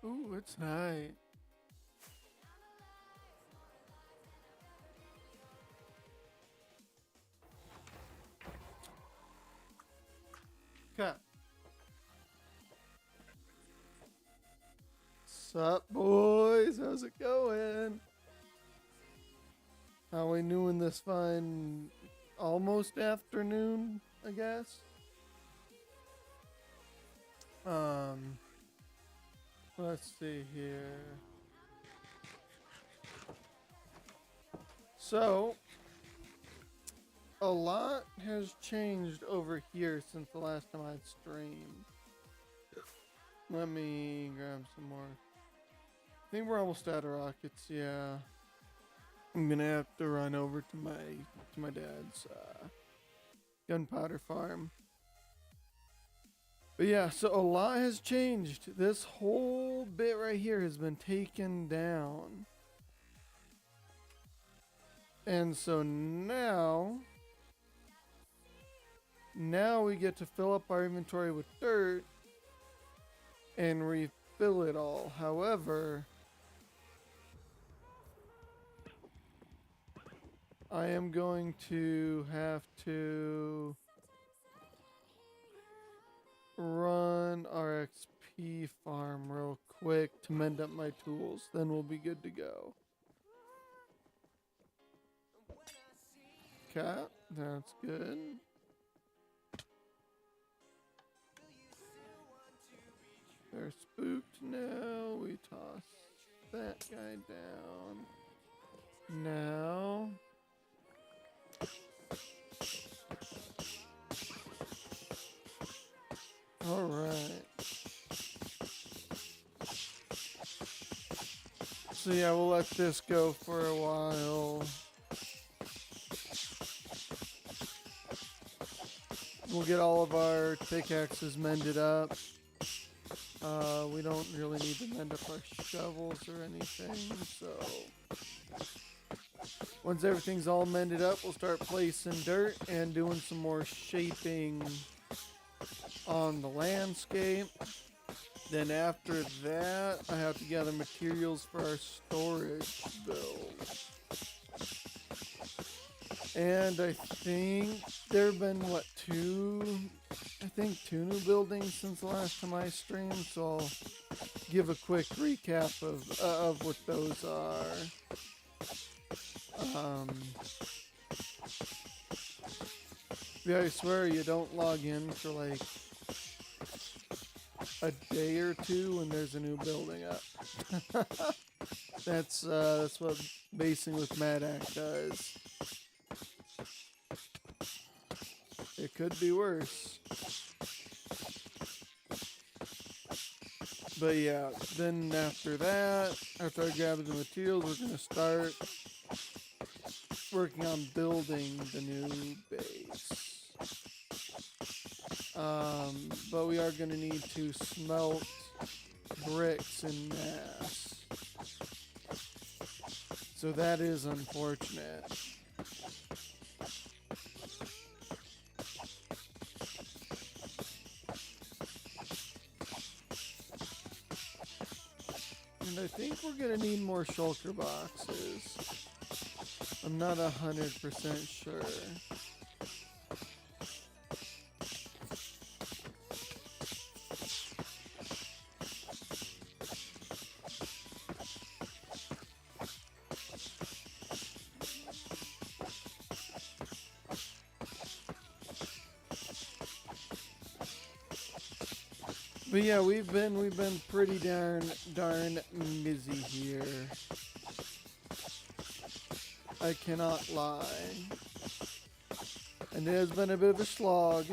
Ooh, it's night. Okay. Sup, boys? How's it going? How we doing this fine almost afternoon, I guess? Um, let's see here. So, a lot has changed over here since the last time I'd streamed. Let me grab some more. I think we're almost out of rockets, yeah. I'm gonna have to run over to my dad's gunpowder farm. But yeah, so a lot has changed. This whole bit right here has been taken down. And so now we get to fill up our inventory with dirt and refill it all. However, I am going to have to run our XP farm real quick to mend up my tools. Then we'll be good to go. Cat, that's good. They're spooked now. We toss that guy down. Now. Alright. So yeah, we'll let this go for a while. We'll get all of our pickaxes mended up. We don't really need to mend up our shovels or anything, so once everything's all mended up, we'll start placing dirt and doing some more shaping on the landscape. Then after that, I have to gather materials for our storage build. And I think there have been, two new buildings since the last time I streamed, so I'll give a quick recap of what those are. Yeah, I swear you don't log in for like a day or two when there's a new building up. That's what basing with Madac does. It could be worse. But yeah, then after that, after I grab the materials, we're gonna start working on building the new base. But we are gonna need to smelt bricks in mass. So that is unfortunate. And I think we're gonna need more shulker boxes. I'm not 100% sure. But yeah, we've been pretty darn busy here. I cannot lie. And it has been a bit of a slog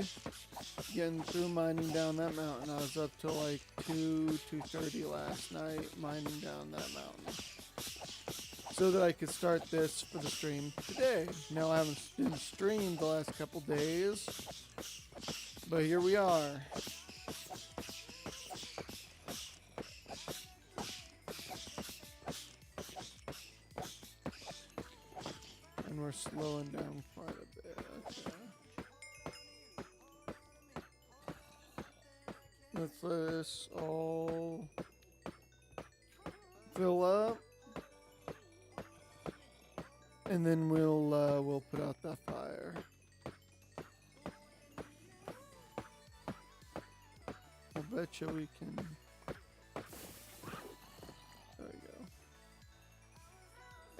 getting through mining down that mountain. I was up till like 2:30 last night mining down that mountain, so that I could start this for the stream today. Now I haven't been streamed the last couple days, but here we are. And we're slowing down quite a bit. Okay. Let's let this all fill up, and then we'll put out that fire. I bet you we can. There we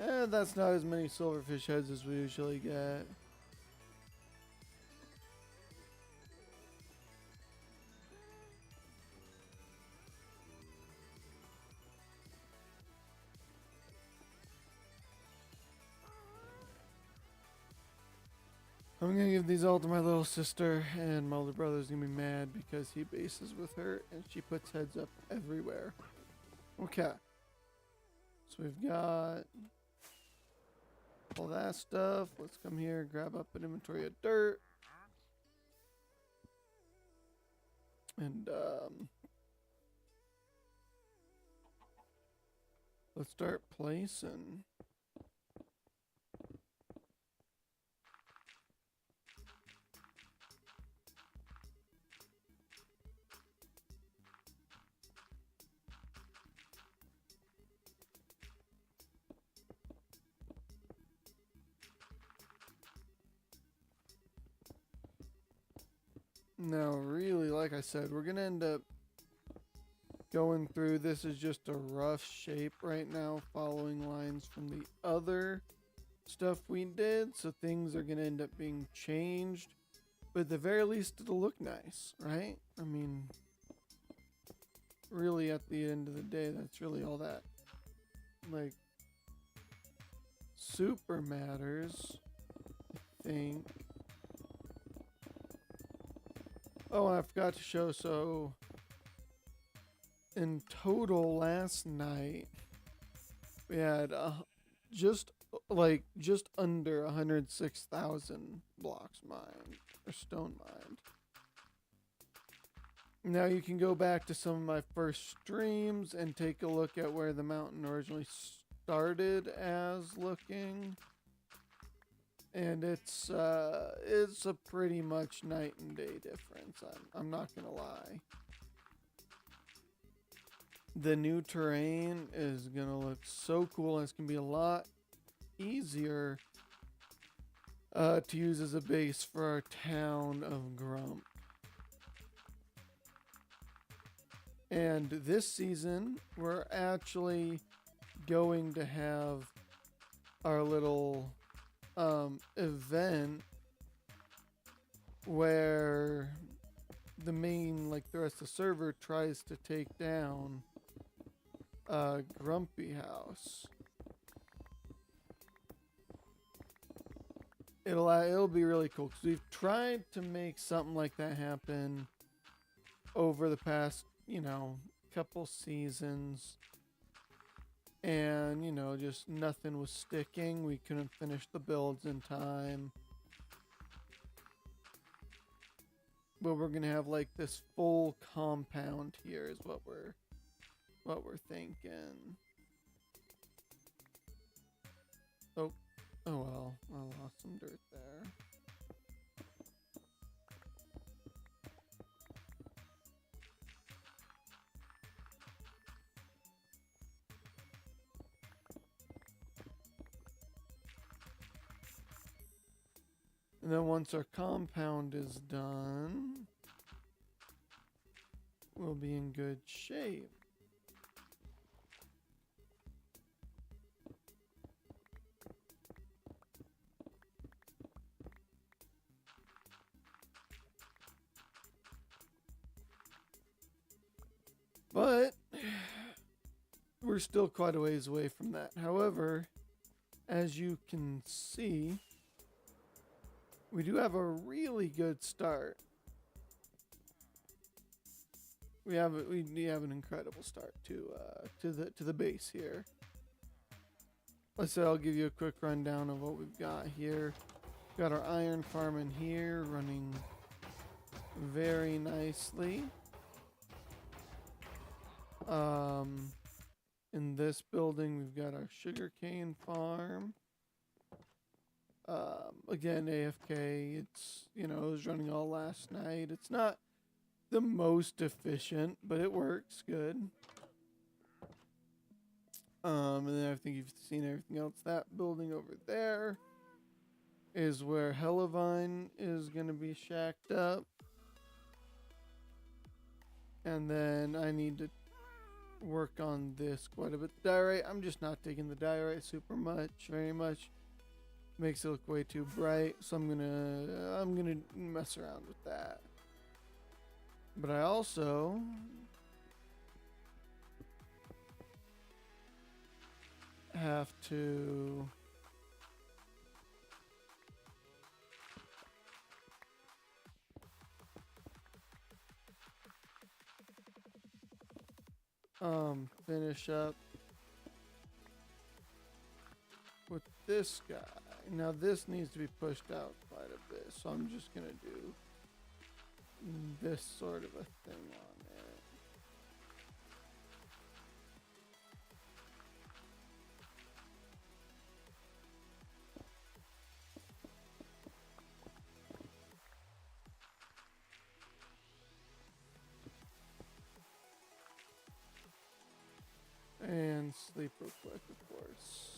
go. And that's not as many silverfish heads as we usually get. I'm gonna give these all to my little sister, and my older brother's gonna be mad because he bases with her and she puts heads up everywhere. Okay. So we've got all that stuff. Let's come here, grab up an inventory of dirt. And let's start placing. Now, really, like I said, we're going to end up going through. This is just a rough shape right now, following lines from the other stuff we did. So things are going to end up being changed. But at the very least, it'll look nice, right? I mean, really, at the end of the day, that's really all that, like, super matters, I think. Oh, and I forgot to show, so in total last night, we had just under 106,000 blocks mined, or stone mined. Now you can go back to some of my first streams and take a look at where the mountain originally started as looking. And it's a pretty much night and day difference. I'm not gonna lie. The new terrain is gonna look so cool, and it's gonna be a lot easier to use as a base for our town of Grump. And this season, we're actually going to have our little event where the main, like the rest of the server, tries to take down Grumpy House. It'll be really cool because we've tried to make something like that happen over the past, couple seasons. And, just nothing was sticking. We couldn't finish the builds in time. But we're gonna have like this full compound here is what we're thinking. Oh well, I lost some dirt there. And then once our compound is done, we'll be in good shape. But we're still quite a ways away from that. However, as you can see, we do have a really good start. We have an incredible start to the base here. Let's say I'll give you a quick rundown of what we've got here. We've got our iron farm in here running very nicely. In this building, we've got our sugarcane farm. Again, AFK, it was running all last night. It's not the most efficient, but it works good. And then I think you've seen everything else. That building over there is where Hellavine is going to be shacked up. And then I need to work on this quite a bit. Diorite, I'm just not taking the diorite very much. Makes it look way too bright, so I'm gonna mess around with that. But I also have to finish up with this guy. Now this needs to be pushed out quite a bit, so I'm just gonna do this sort of a thing on it. And sleep real quick, of course.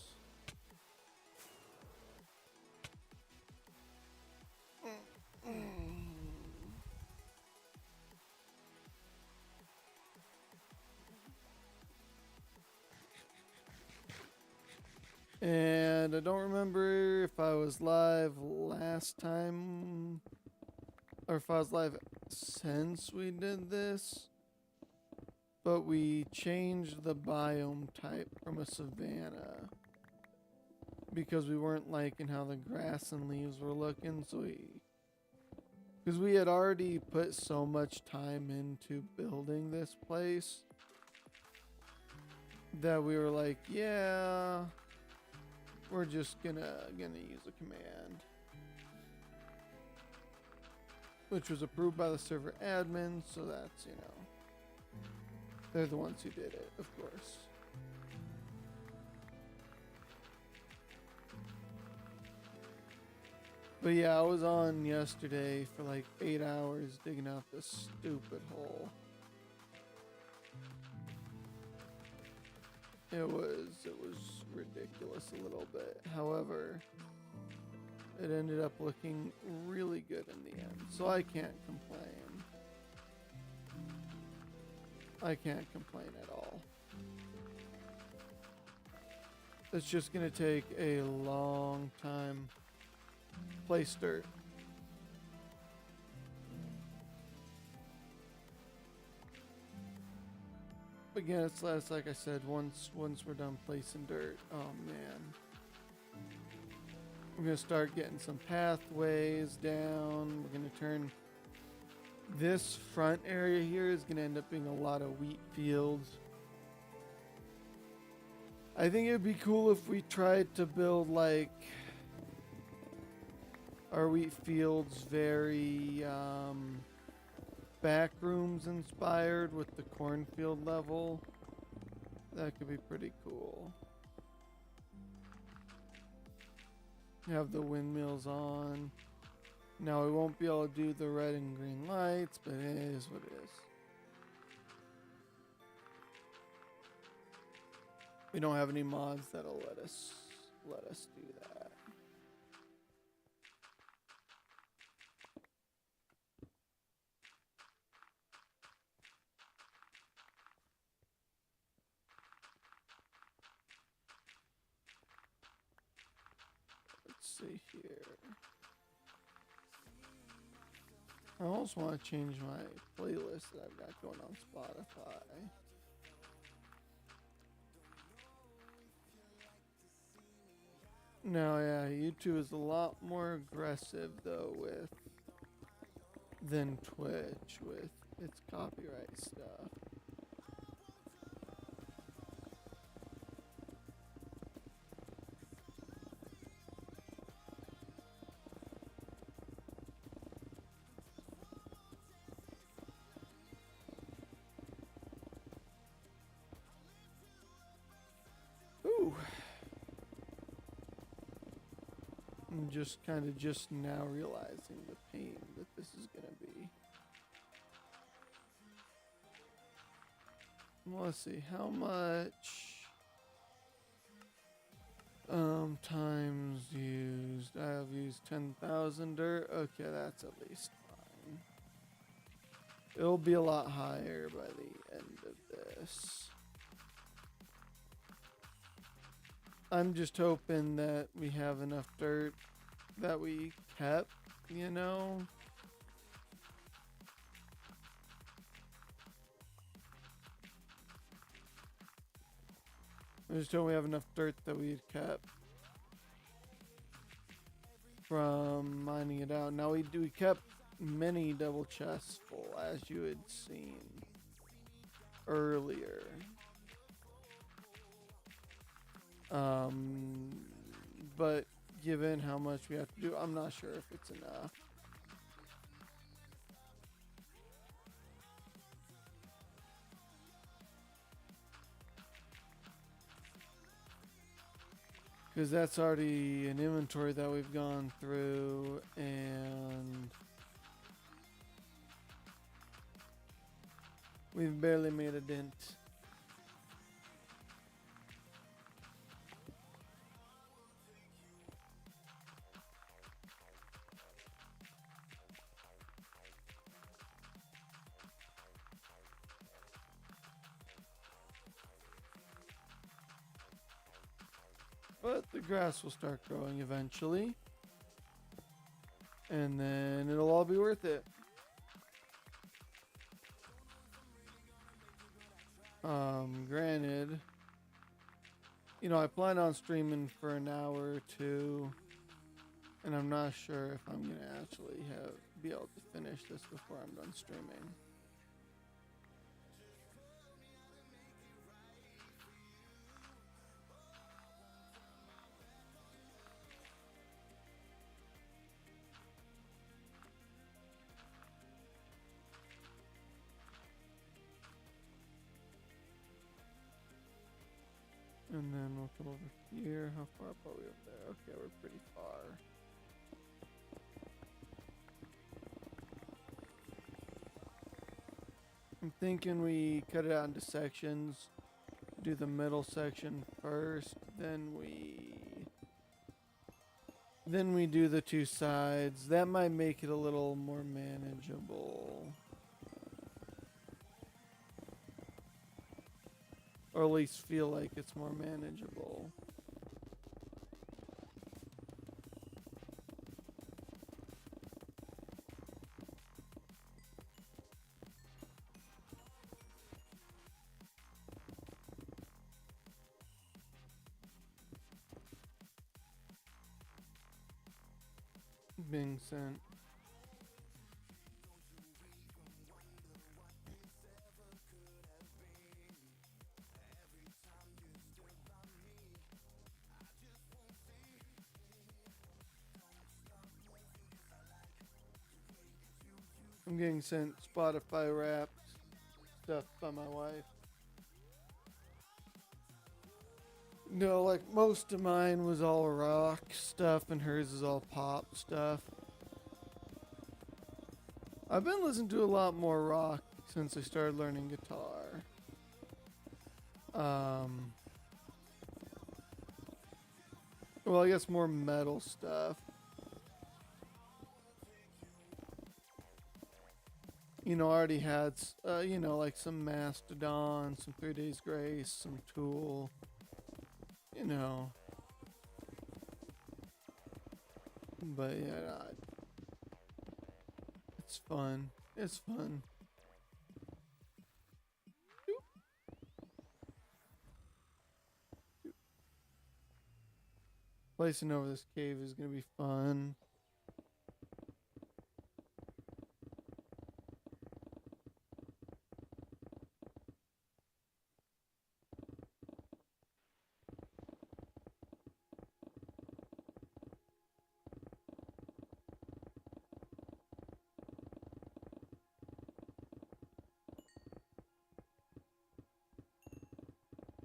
And I don't remember if I was live last time or if I was live since we did this, but we changed the biome type from a savanna because we weren't liking how the grass and leaves were looking, so because we had already put so much time into building this place that we were like, yeah, we're just gonna use a command, which was approved by the server admin, so that's, they're the ones who did it, of course. But yeah, I was on yesterday for like 8 hours digging out this stupid hole. It was ridiculous a little bit. However, it ended up looking really good in the end, so I can't complain. I can't complain at all. It's just gonna take a long time. Place dirt. Again, it's like I said, once we're done placing dirt, oh man. We're gonna start getting some pathways down. We're gonna turn this front area here is gonna end up being a lot of wheat fields. I think it'd be cool if we tried to build like our wheat fields very backrooms inspired with the cornfield level. That could be pretty cool. Have the windmills on. Now we won't be able to do the red and green lights, but it is what it is. We don't have any mods that'll let us do that. Let's see here. I also want to change my playlist that I've got going on Spotify. No, yeah, YouTube is a lot more aggressive though than Twitch with its copyright stuff. Ooh. I'm just now realizing the pain that this is gonna be. Well, let's see, how much Times used. I have used 10,000 dirt. Okay, that's at least fine. It'll be a lot higher by the end of this. I'm just hoping that we have enough dirt that we kept, you know? I just hope we have enough dirt that we kept from mining it out. Now we kept many double chests full, as you had seen earlier. But given how much we have to do, I'm not sure if it's enough. Because that's already an inventory that we've gone through, and we've barely made a dent. But the grass will start growing eventually. And then it'll all be worth it. Granted, you know, I plan on streaming for an hour or two. And I'm not sure if I'm going to actually be able to finish this before I'm done streaming. And then we'll come over here. How far up are we up there? Okay, we're pretty far. I'm thinking we cut it out into sections. Do the middle section first, then we do the two sides. That might make it a little more manageable. Or at least feel like it's more manageable. Being sent. I'm getting sent Spotify Wrapped stuff by my wife. No, like most of mine was all rock stuff and hers is all pop stuff. I've been listening to a lot more rock since I started learning guitar. Well, I guess more metal stuff. You know, I already had, you know, like some Mastodon, some 3 Days Grace, some Tool. You know. But yeah, it's fun. It's fun. Placing over this cave is gonna be fun.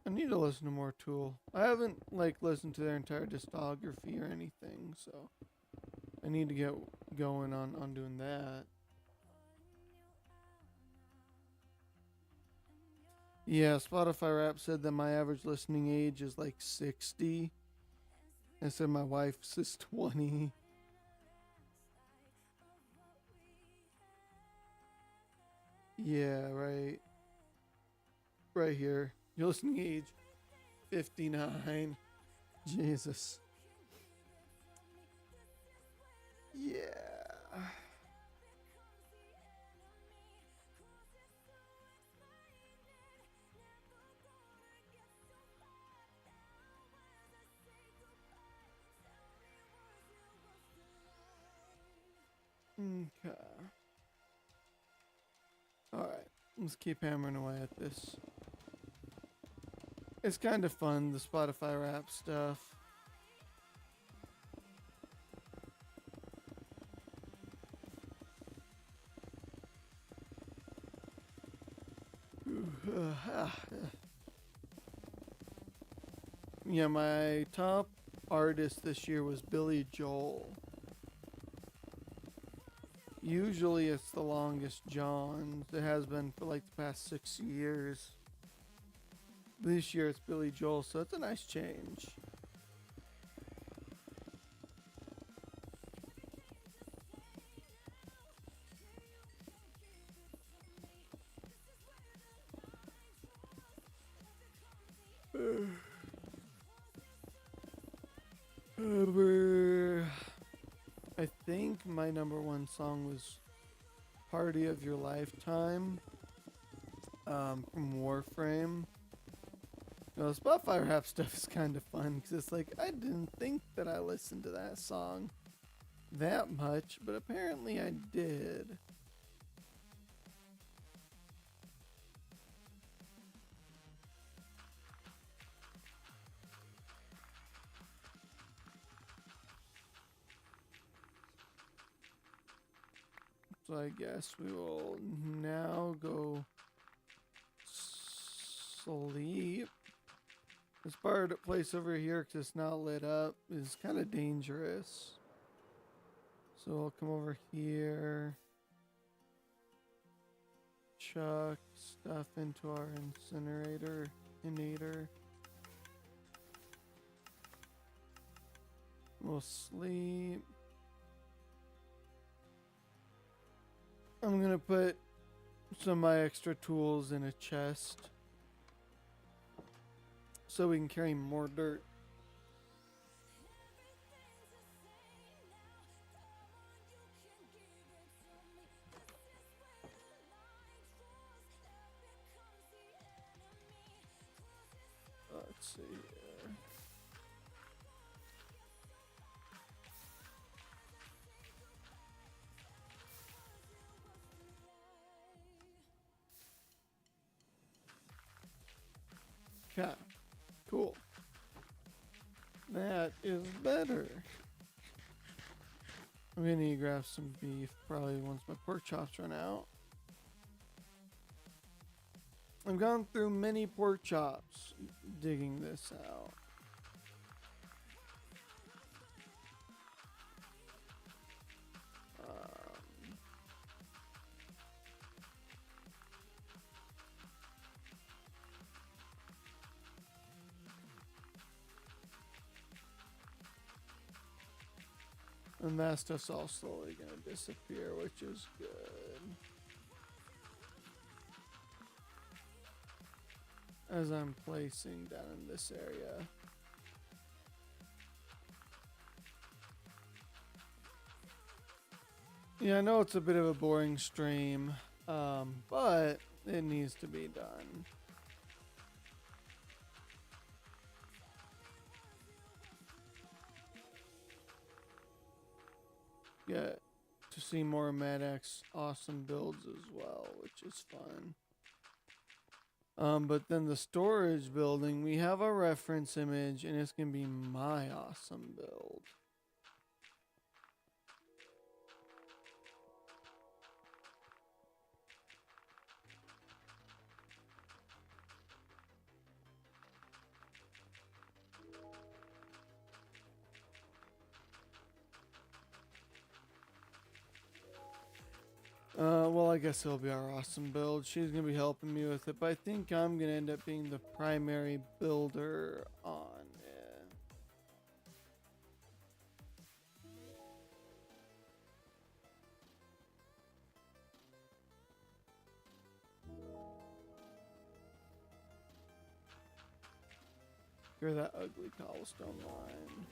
I need to listen to more Tool. I haven't like listened to their entire discography or anything, so I need to get going on doing that. Yeah, Spotify Rap said that my average listening age is like 60. I said my wife's is 20. Yeah, right. Right here. Your listening age 59. Jesus. Yeah. Okay. Alright. Let's keep hammering away at this. It's kind of fun, the Spotify rap stuff. Yeah, my top artist this year was Billy Joel. Usually it's the longest Johns. It has been for like the past 6 years. This year it's Billy Joel, so it's a nice change. I think my number one song was Party of Your Lifetime from Warframe. You know, Spotify rap stuff is kind of fun because it's like, I didn't think that I listened to that song that much, but apparently I did. So I guess we will now go sleep. This place over here, because it's not lit up, is kind of dangerous. So I'll come over here. Chuck stuff into our incinerator. We'll sleep. I'm gonna put some of my extra tools in a chest so we can carry more dirt. Let's see here. Okay, cool. That is better. I'm gonna need to grab some beef probably once my pork chops run out. I've gone through many pork chops digging this out. And that stuff's all slowly gonna disappear, which is good. As I'm placing down in this area. Yeah, I know it's a bit of a boring stream, but it needs to be done. Get to see more Maddox awesome builds as well, which is fun. But then the storage building, we have a reference image, and it's gonna be my awesome build. Well, I guess it'll be our awesome build. She's gonna be helping me with it, but I think I'm gonna end up being the primary builder on it. Clear that ugly cobblestone line.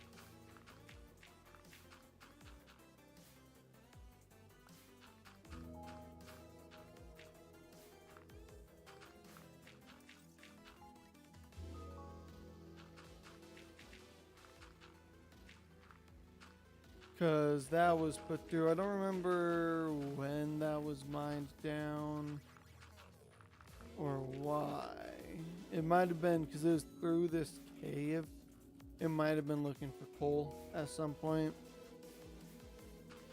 Because that was put through. I don't remember when that was mined down or why. It might have been because it was through this cave. It might have been looking for coal at some point.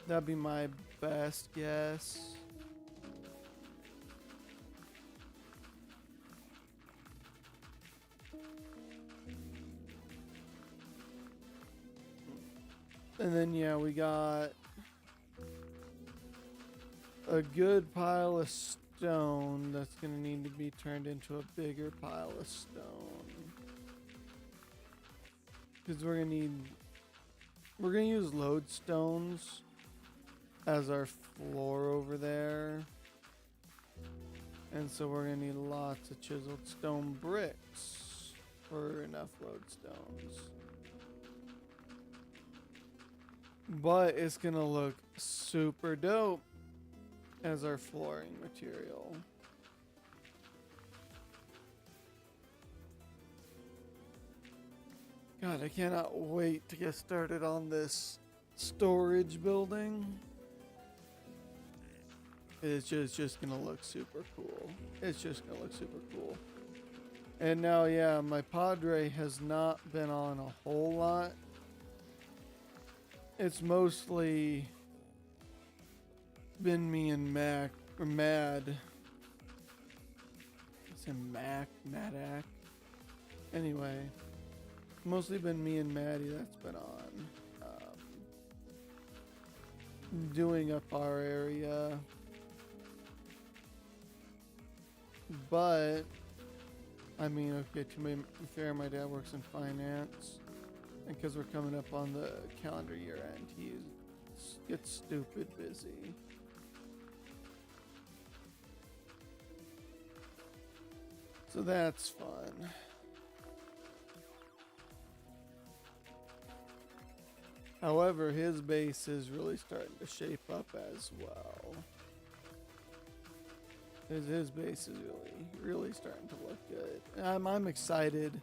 That'd be my best guess. And then, yeah, we got a good pile of stone that's going to need to be turned into a bigger pile of stone. Because we're going to use lodestones as our floor over there. And so we're going to need lots of chiseled stone bricks for enough lodestones. But it's going to look super dope as our flooring material. God, I cannot wait to get started on this storage building. It's just gonna look super cool. It's just gonna look super cool. And now, yeah, my Padre has not been on a whole lot. It's mostly been me and Mad. It's a Madak. Anyway, mostly been me and Maddie that's been on. Doing up our area. But, I mean, okay, to be fair, my dad works in finance. And because we're coming up on the calendar year end, he gets stupid busy. So that's fun. However, his base is really starting to shape up as well. His base is really starting to look good. I'm excited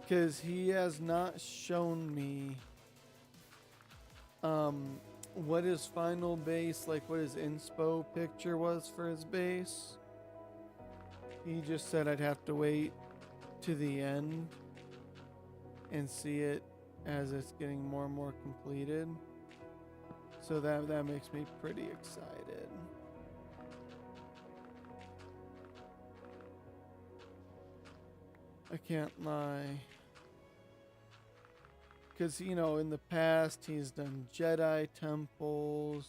because he has not shown me what his final base, like what his inspo picture was for his base. He just said I'd have to wait to the end and see it as it's getting more and more completed. So that makes me pretty excited. I can't lie. Because, you know, in the past, he's done Jedi temples.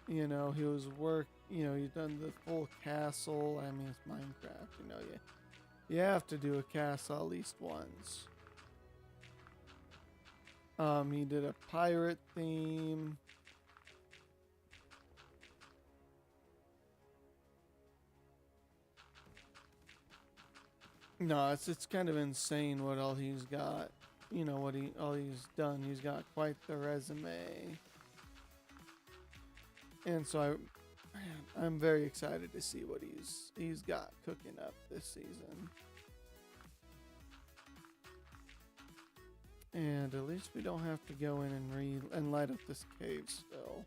You know, he's done the full castle. I mean, it's Minecraft, you know, you have to do a castle at least once. He did a pirate theme. No, it's kind of insane what all he's got. You know what all he's done. He's got quite the resume. And so I'm very excited to see what he's got cooking up this season. And at least we don't have to go in and light up this cave still.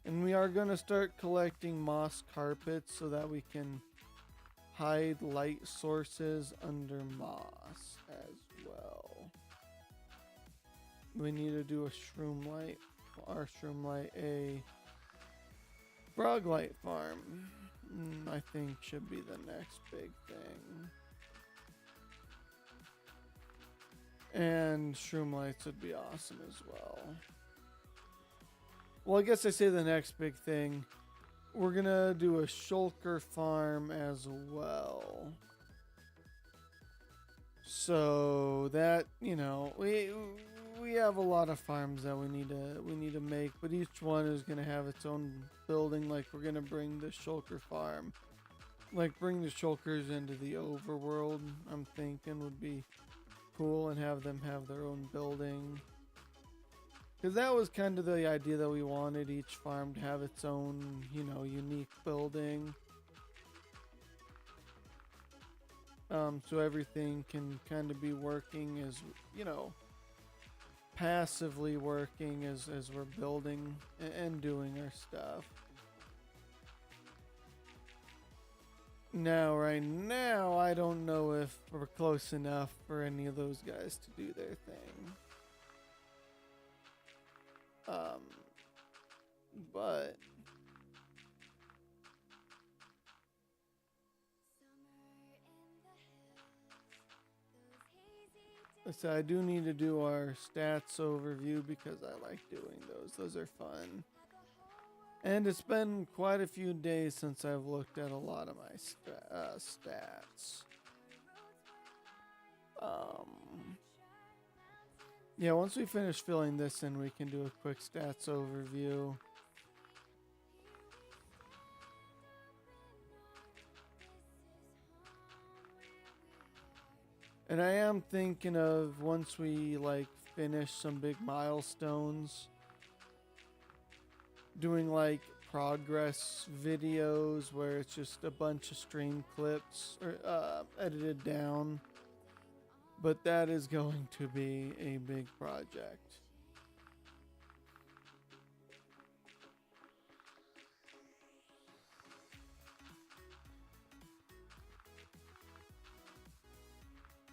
And we are going to start collecting moss carpets so that we can hide light sources under moss as well. We need to do a shroom light, a frog light farm. I think should be the next big thing. And shroom lights would be awesome as well. Well, I guess I say the next big thing. We're gonna do a shulker farm as well. So that, you know, we have a lot of farms that we need to make, but each one is gonna have its own building. Like we're gonna bring the shulker farm like bring the shulkers into the overworld. I'm thinking would be cool, and have them have their own building. Because that was kind of the idea that we wanted each farm to have its own, you know, unique building. So everything can kind of be working as, you know, passively working as we're building and doing our stuff. Now, right now, I don't know if we're close enough for any of those guys to do their thing. But so I do need to do our stats overview because I like doing those. Those are fun. And it's been quite a few days since I've looked at a lot of my stats. Yeah, once we finish filling this in, we can do a quick stats overview. And I am thinking of, once we like finish some big milestones, doing like progress videos where it's just a bunch of stream clips or edited down. But that is going to be a big project.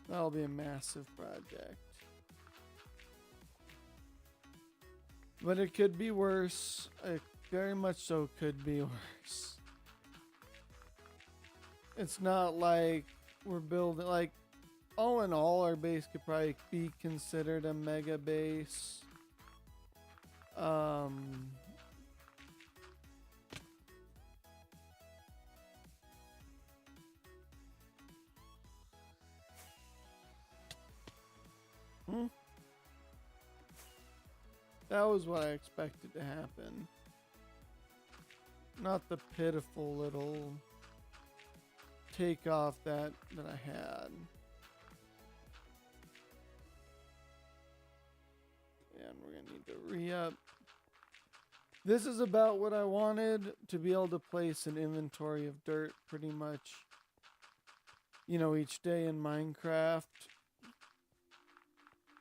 That'll be a massive project. But it could be worse. It very much so could be worse. It's not like we're building, like, all in all, our base could probably be considered a mega base. That was what I expected to happen. Not the pitiful little takeoff that I had. And we're gonna need to re-up. This is about what I wanted, to be able to place an inventory of dirt pretty much, you know, each day in Minecraft.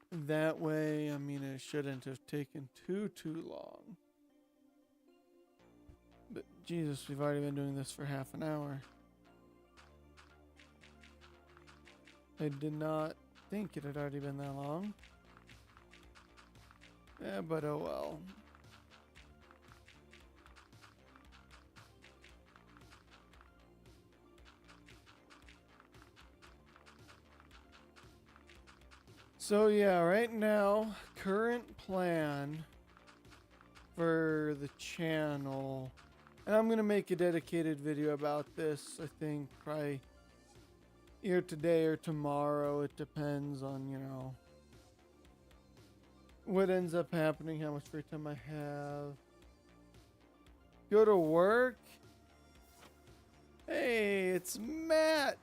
That way, I mean, it shouldn't have taken too long. But Jesus, we've already been doing this for half an hour. I did not think it had already been that long. Yeah, but oh well. So yeah, right now, current plan for the channel, and I'm gonna make a dedicated video about this, I think probably either today or tomorrow. It depends on, you know, what ends up happening, how much free time I have. Go to work. Hey, it's Matt.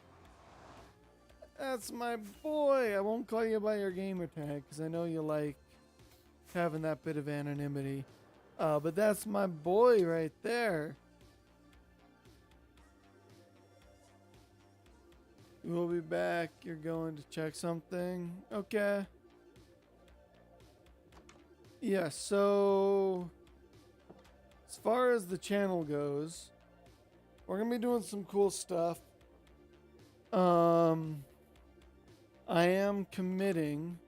That's my boy. I won't call you by your gamer tag because I know you like having that bit of anonymity. But that's my boy right there. We'll be back. You're going to check something? Okay. Yeah, so as far as the channel goes, we're going to be doing some cool stuff. I am committing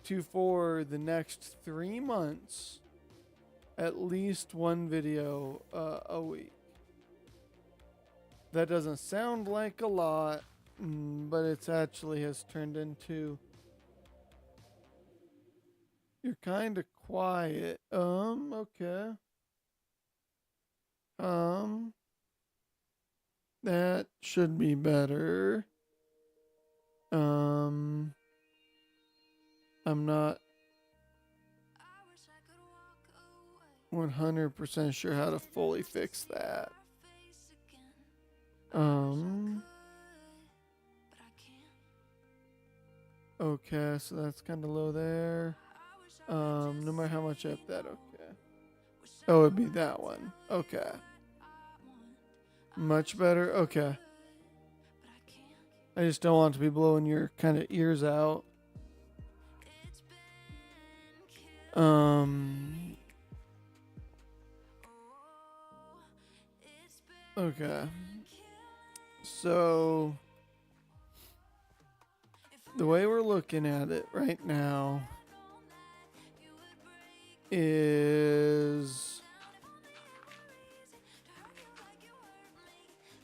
to, for the next 3 months, at least one video a week. That doesn't sound like a lot, but it's actually has turned into... You're kind of quiet. Okay. That should be better. I'm not 100% sure how to fully fix that. Um. Okay, so that's kind of low there. No matter how much I up that, okay. Oh, it'd be that one. Okay. Much better. Okay. I just don't want to be blowing your kind of ears out. Okay. So the way we're looking at it right now is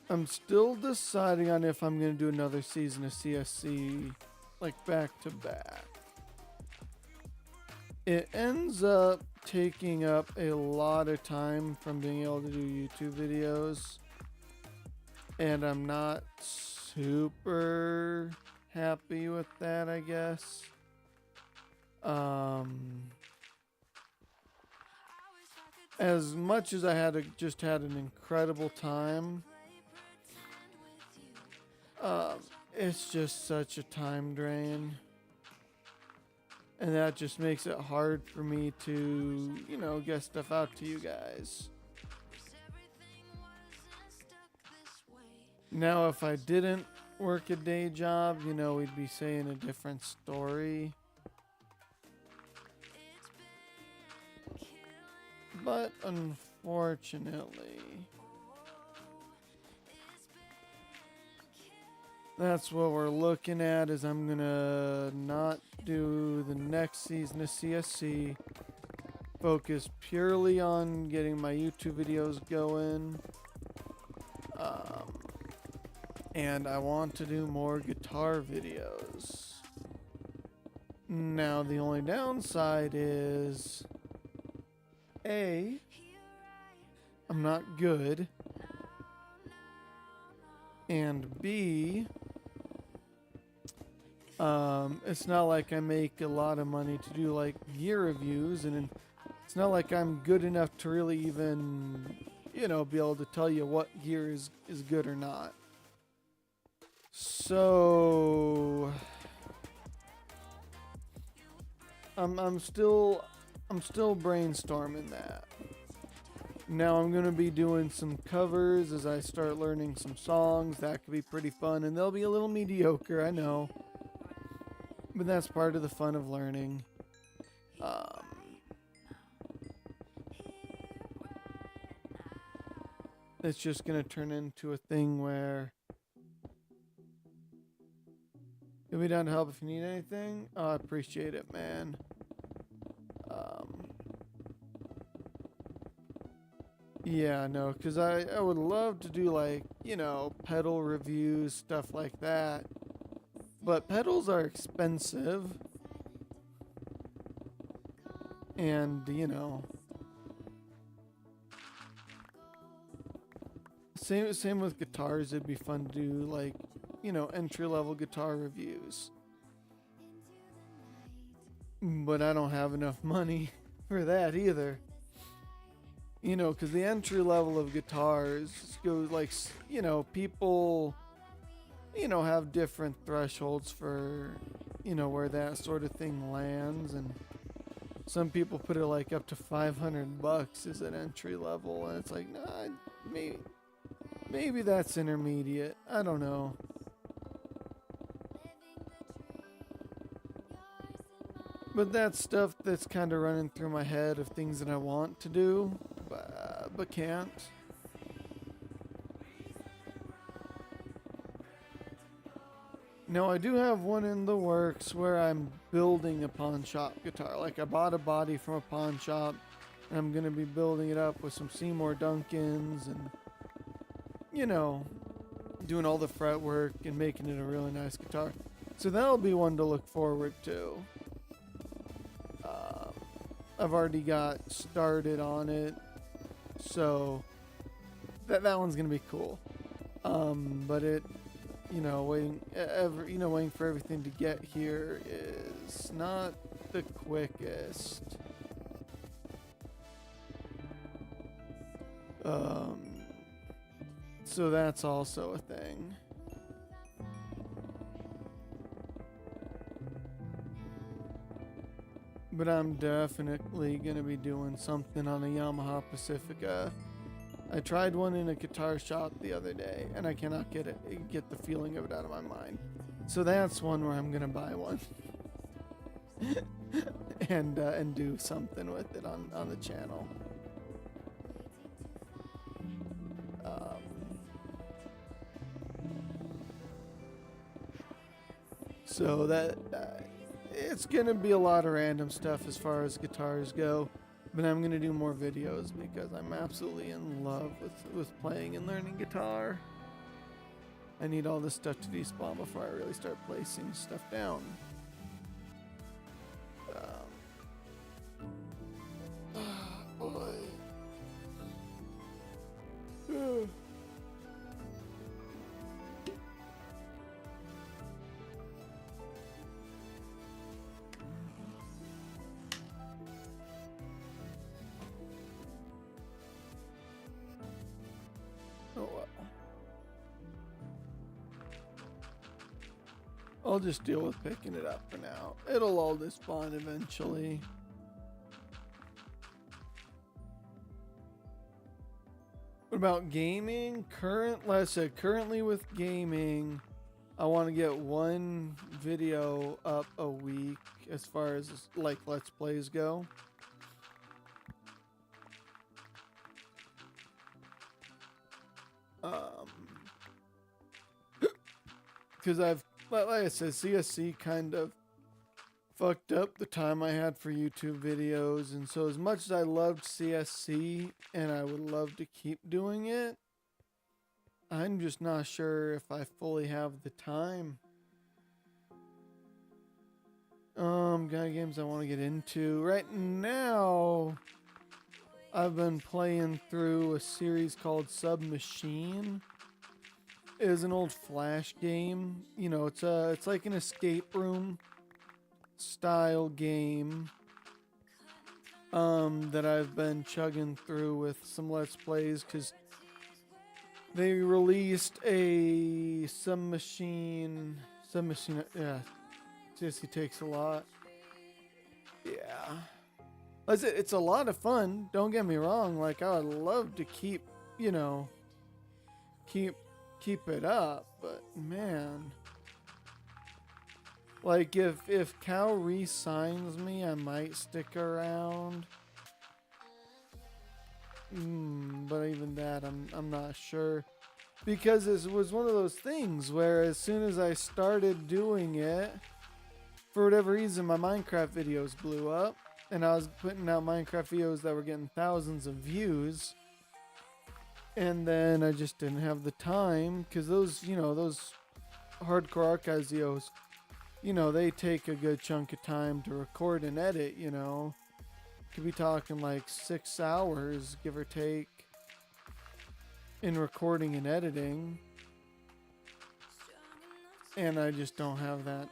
I'm still deciding on if I'm going to do another season of CSC like back to back. It ends up taking up a lot of time from being able to do YouTube videos, and I'm not super happy with that, I guess. As much as I just had an incredible time, it's just such a time drain. And that just makes it hard for me to, get stuff out to you guys. Now, if I didn't work a day job, we'd be saying a different story. But unfortunately, that's what we're looking at. Is I'm gonna not do the next season of CSC. Focus purely on getting my YouTube videos going. And I want to do more guitar videos. Now, the only downside is A, I'm not good. And B, it's not like I make a lot of money to do like gear reviews, and it's not like I'm good enough to really even, be able to tell you what gear is good or not. So I'm still brainstorming that. Now I'm gonna be doing some covers as I start learning some songs. That could be pretty fun, and they'll be a little mediocre, I know, but that's part of the fun of learning. It's just gonna turn into a thing where you'll be down to help if you need anything. Oh, I appreciate it, man. Yeah, no, because I would love to do like, pedal reviews, stuff like that. But pedals are expensive. And, same with guitars. It'd be fun to do like, entry-level guitar reviews. But I don't have enough money for that either. Because the entry level of guitars goes like, people, have different thresholds for, where that sort of thing lands. And some people put it like up to $500 as an entry level. And it's like, nah, maybe that's intermediate. I don't know. But that's stuff that's kind of running through my head of things that I want to do, but can't. Now, I do have one in the works where I'm building a pawn shop guitar. Like, I bought a body from a pawn shop, and I'm going to be building it up with some Seymour Duncans and, doing all the fret work and making it a really nice guitar. So that'll be one to look forward to. I've already got started on it, so that one's gonna be cool. But it, waiting for everything to get here is not the quickest. So that's also a thing. But I'm definitely gonna be doing something on a Yamaha Pacifica. I tried one in a guitar shop the other day, and I cannot get the feeling of it out of my mind. So that's one where I'm gonna buy one and do something with it on the channel. So that it's gonna be a lot of random stuff as far as guitars go, but I'm gonna do more videos because I'm absolutely in love with playing and learning guitar. I need all this stuff to despawn before I really start placing stuff down. Boy. I'll just deal with picking it up for now. It'll all despawn eventually. What about gaming? Currently with gaming, I want to get one video up a week as far as like Let's Plays go. Because like I said, CSC kind of fucked up the time I had for YouTube videos, and so as much as I loved CSC and I would love to keep doing it, I'm just not sure if I fully have the time. Got games I want to get into. Right now, I've been playing through a series called Submachine. It is an old Flash game. You know, it's like an escape room style game that I've been chugging through with some Let's Plays because they released a submachine. Yeah, seriously takes a lot. Yeah, it's a lot of fun, don't get me wrong. Like, I would love to keep it up, but man, like if Cal re-signs me, I might stick around. But even that, I'm not sure, because it was one of those things where as soon as I started doing it, for whatever reason, my Minecraft videos blew up, and I was putting out Minecraft videos that were getting thousands of views. And then I just didn't have the time, because those hardcore archives videos, they take a good chunk of time to record and edit, Could be talking like 6 hours, give or take, in recording and editing. And I just don't have that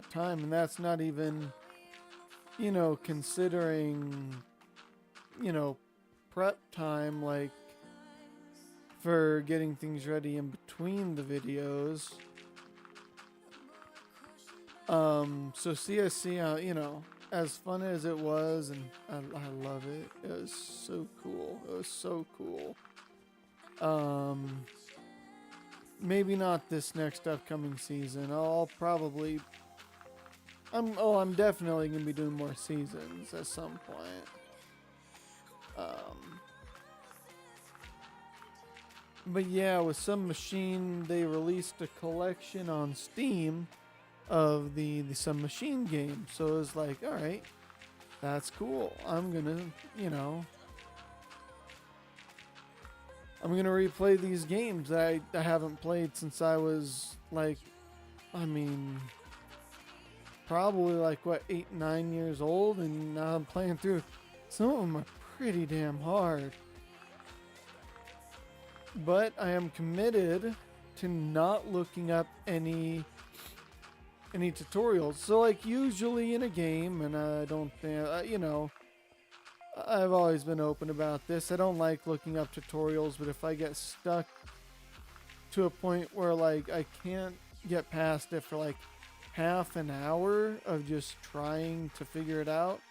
time, and that's not even, considering, prep time, like, for getting things ready in between the videos. So CSC, as fun as it was, and I love it. It was so cool. It was so cool. Maybe not this next upcoming season. I'm definitely gonna be doing more seasons at some point. But yeah, with Submachine, they released a collection on Steam of the Submachine game. So it was like, all right, that's cool. I'm gonna replay these games that I haven't played since I was like, probably like 8, 9 years old, and now I'm playing through. Some of them are pretty damn hard. But I am committed to not looking up any tutorials. So like usually in a game, and I don't think, I've always been open about this. I don't like looking up tutorials, but if I get stuck to a point where like I can't get past it for like half an hour of just trying to figure it out,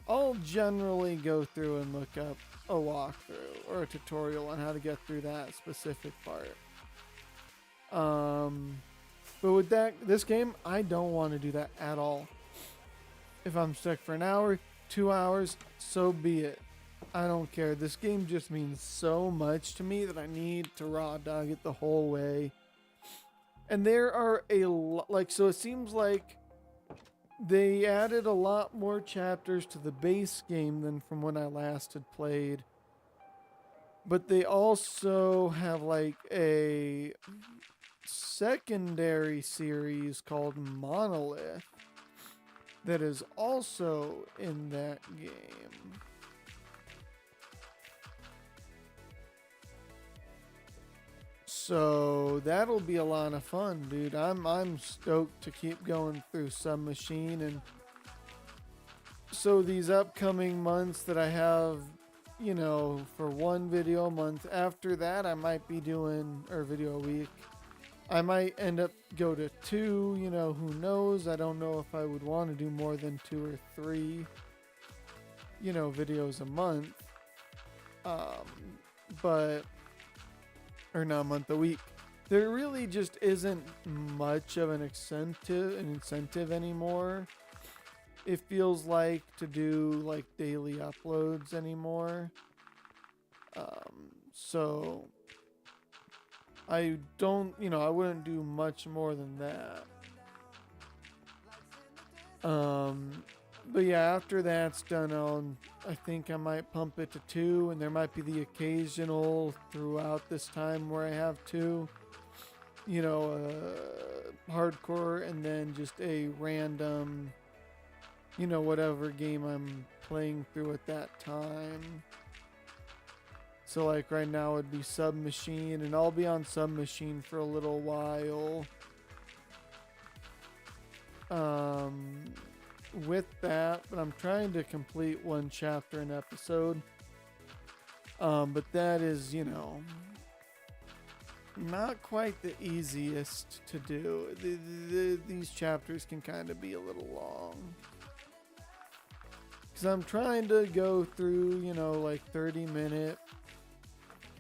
I'll generally go through and look up a walkthrough or a tutorial on how to get through that specific part. But with this game, I don't want to do that at all. If I'm stuck for an hour, 2 hours, so be it. I don't care. This game just means so much to me that I need to raw dog it the whole way. And there are a lot, like, so it seems like they added a lot more chapters to the base game than from when I last had played. But they also have like a secondary series called Monolith that is also in that game. So that'll be a lot of fun, dude. I'm stoked to keep going through Submachine. And so these upcoming months that I have, you know, for one video a month, after that I might be doing, or video a week, I might end up go to 2, you know, who knows. I don't know if I would want to do more than 2 or 3, you know, videos a month. But or not a month, a week. There really just isn't much of an incentive anymore. It feels like to do like daily uploads anymore. So I don't, you know, I wouldn't do much more than that. But yeah, after that's done, I think I might pump it to 2, and there might be the occasional throughout this time where I have 2, you know, hardcore, and then just a random, you know, whatever game I'm playing through at that time. So like right now it'd be Submachine, and I'll be on Submachine for a little while. With that, but I'm trying to complete 1 chapter an episode. But that is, you know, not quite the easiest to do. These chapters can kind of be a little long. Because I'm trying to go through, you know, like 30-minute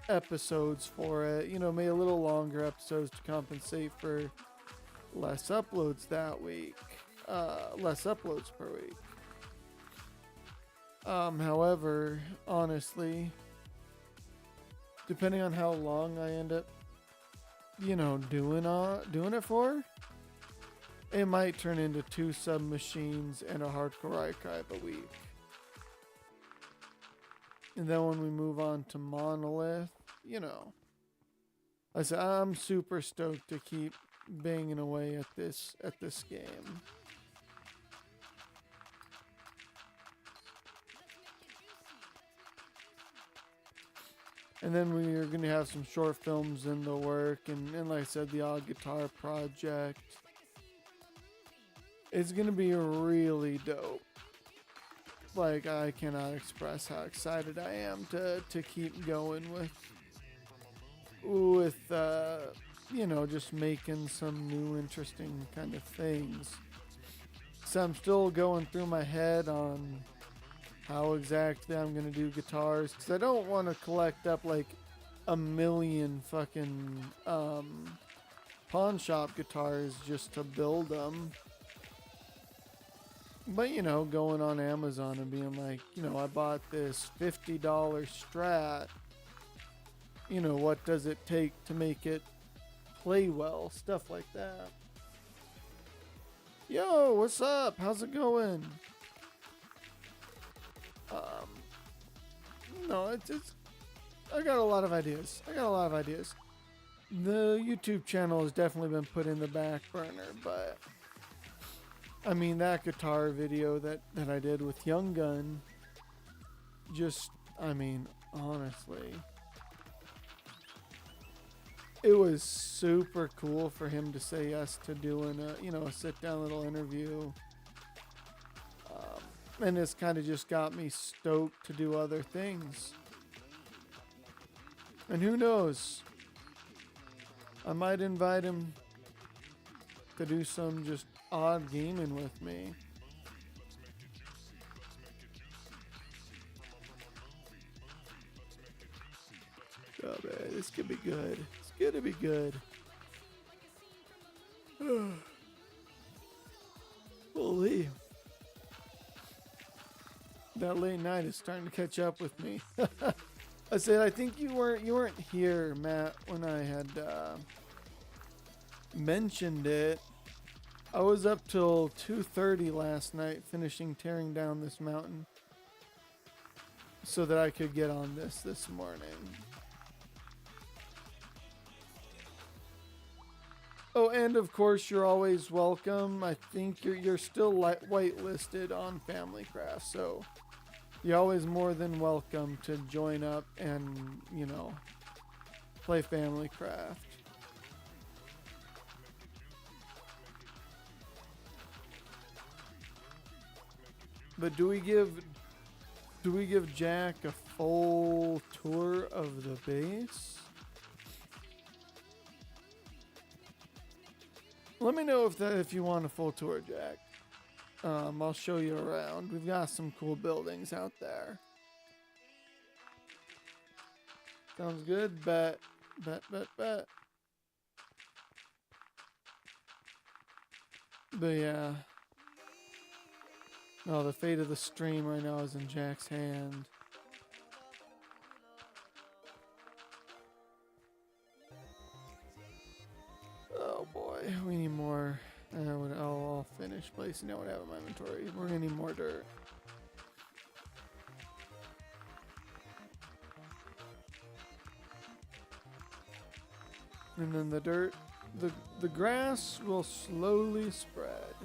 episodes for it. You know, maybe a little longer episodes to compensate for less uploads that week. Less uploads per week. However, honestly, depending on how long I end up, you know, doing it for, it might turn into 2 Submachines and a Hardcore Archive a week. And then when we move on to Monolith, you know, I'm super stoked to keep banging away at this game. And then we're going to have some short films in the work. And like I said, the odd guitar project. It's going to be really dope. Like, I cannot express how excited I am to keep going with you know, just making some new interesting kind of things. So I'm still going through my head on how exactly I'm going to do guitars, because I don't want to collect up like a million fucking pawn shop guitars just to build them. But, you know, going on Amazon and being like, you know, I bought this $50 Strat. You know, what does it take to make it play well? Stuff like that. Yo, what's up? How's it going? No, it's I got a lot of ideas. The YouTube channel has definitely been put in the back burner, but I mean, that guitar video that I did with Young Gun, just, I mean, honestly, it was super cool for him to say yes to doing a, you know, a sit-down little interview. And it's kind of just got me stoked to do other things. And who knows? I might invite him to do some just odd gaming with me. Oh man, this could be good. It's gonna be good. Holy. That late night is starting to catch up with me. I said I think you weren't here, Matt, when I had mentioned it. I was up till 2:30 last night finishing tearing down this mountain so that I could get on this morning. Oh, and of course you're always welcome. I think you're still whitelisted on FamilyCraft, so you're always more than welcome to join up and, you know, play FamilyCraft. But do we give Jack a full tour of the base? Let me know if you want a full tour, Jack. I'll show you around. We've got some cool buildings out there. Sounds good. Bet. But yeah. No, the fate of the stream right now is in Jack's hand. Oh boy, we need more. I'll finish placing out what I have in my inventory. We're gonna need more dirt. And then the dirt, the grass will slowly spread.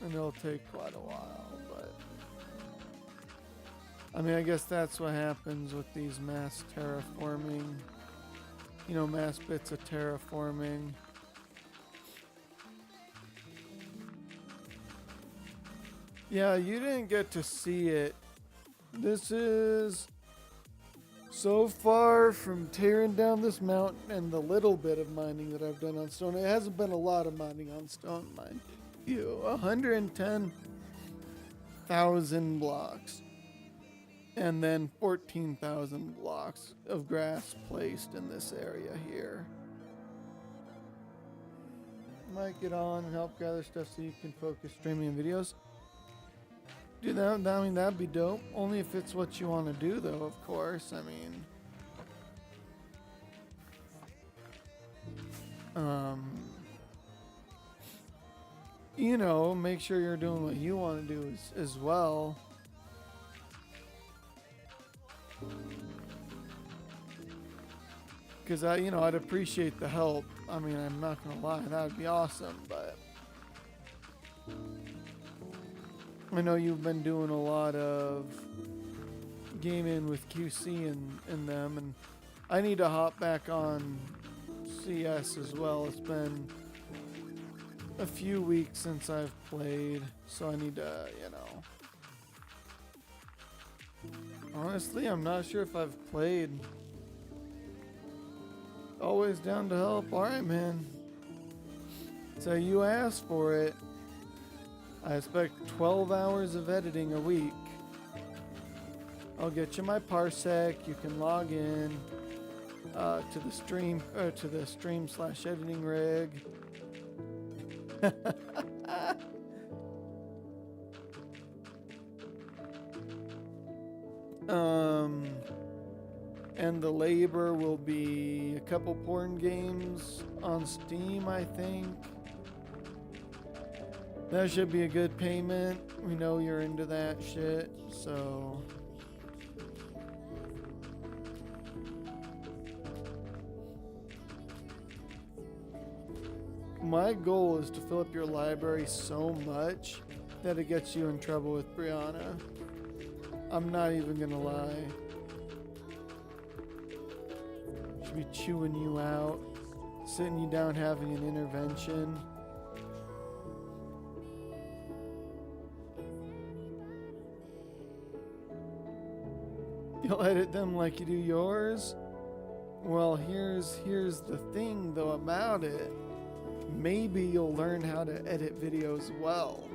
And it'll take quite a while, but I mean, I guess that's what happens with these mass terraforming, you know, mass bits of terraforming. Yeah, you didn't get to see it. This is so far from tearing down this mountain and the little bit of mining that I've done on stone. It hasn't been a lot of mining on stone, mind you. 110,000 blocks. And then 14,000 blocks of grass placed in this area here. Might get on and help gather stuff so you can focus streaming videos. Dude, I mean, that'd be dope. Only if it's what you want to do, though, of course. I mean, you know, make sure you're doing what you want to do as well. Because I'd appreciate the help. I mean, I'm not gonna lie, that would be awesome, but I know you've been doing a lot of gaming with QC and them, and I need to hop back on CS as well. It's been a few weeks since I've played, so I need to, honestly, I'm not sure if I've played. Always down to help. Alright, man. So you asked for it. I expect 12 hours of editing a week. I'll get you my parsec. You can log in to the stream/editing rig. And the labor will be a couple porn games on Steam, I think. That should be a good payment. We know you're into that shit, so. My goal is to fill up your library so much that it gets you in trouble with Brianna. I'm not even gonna lie. Should be chewing you out, sitting you down, having an intervention. You'll edit them like you do yours? Well, here's the thing though about it. Maybe you'll learn how to edit videos well.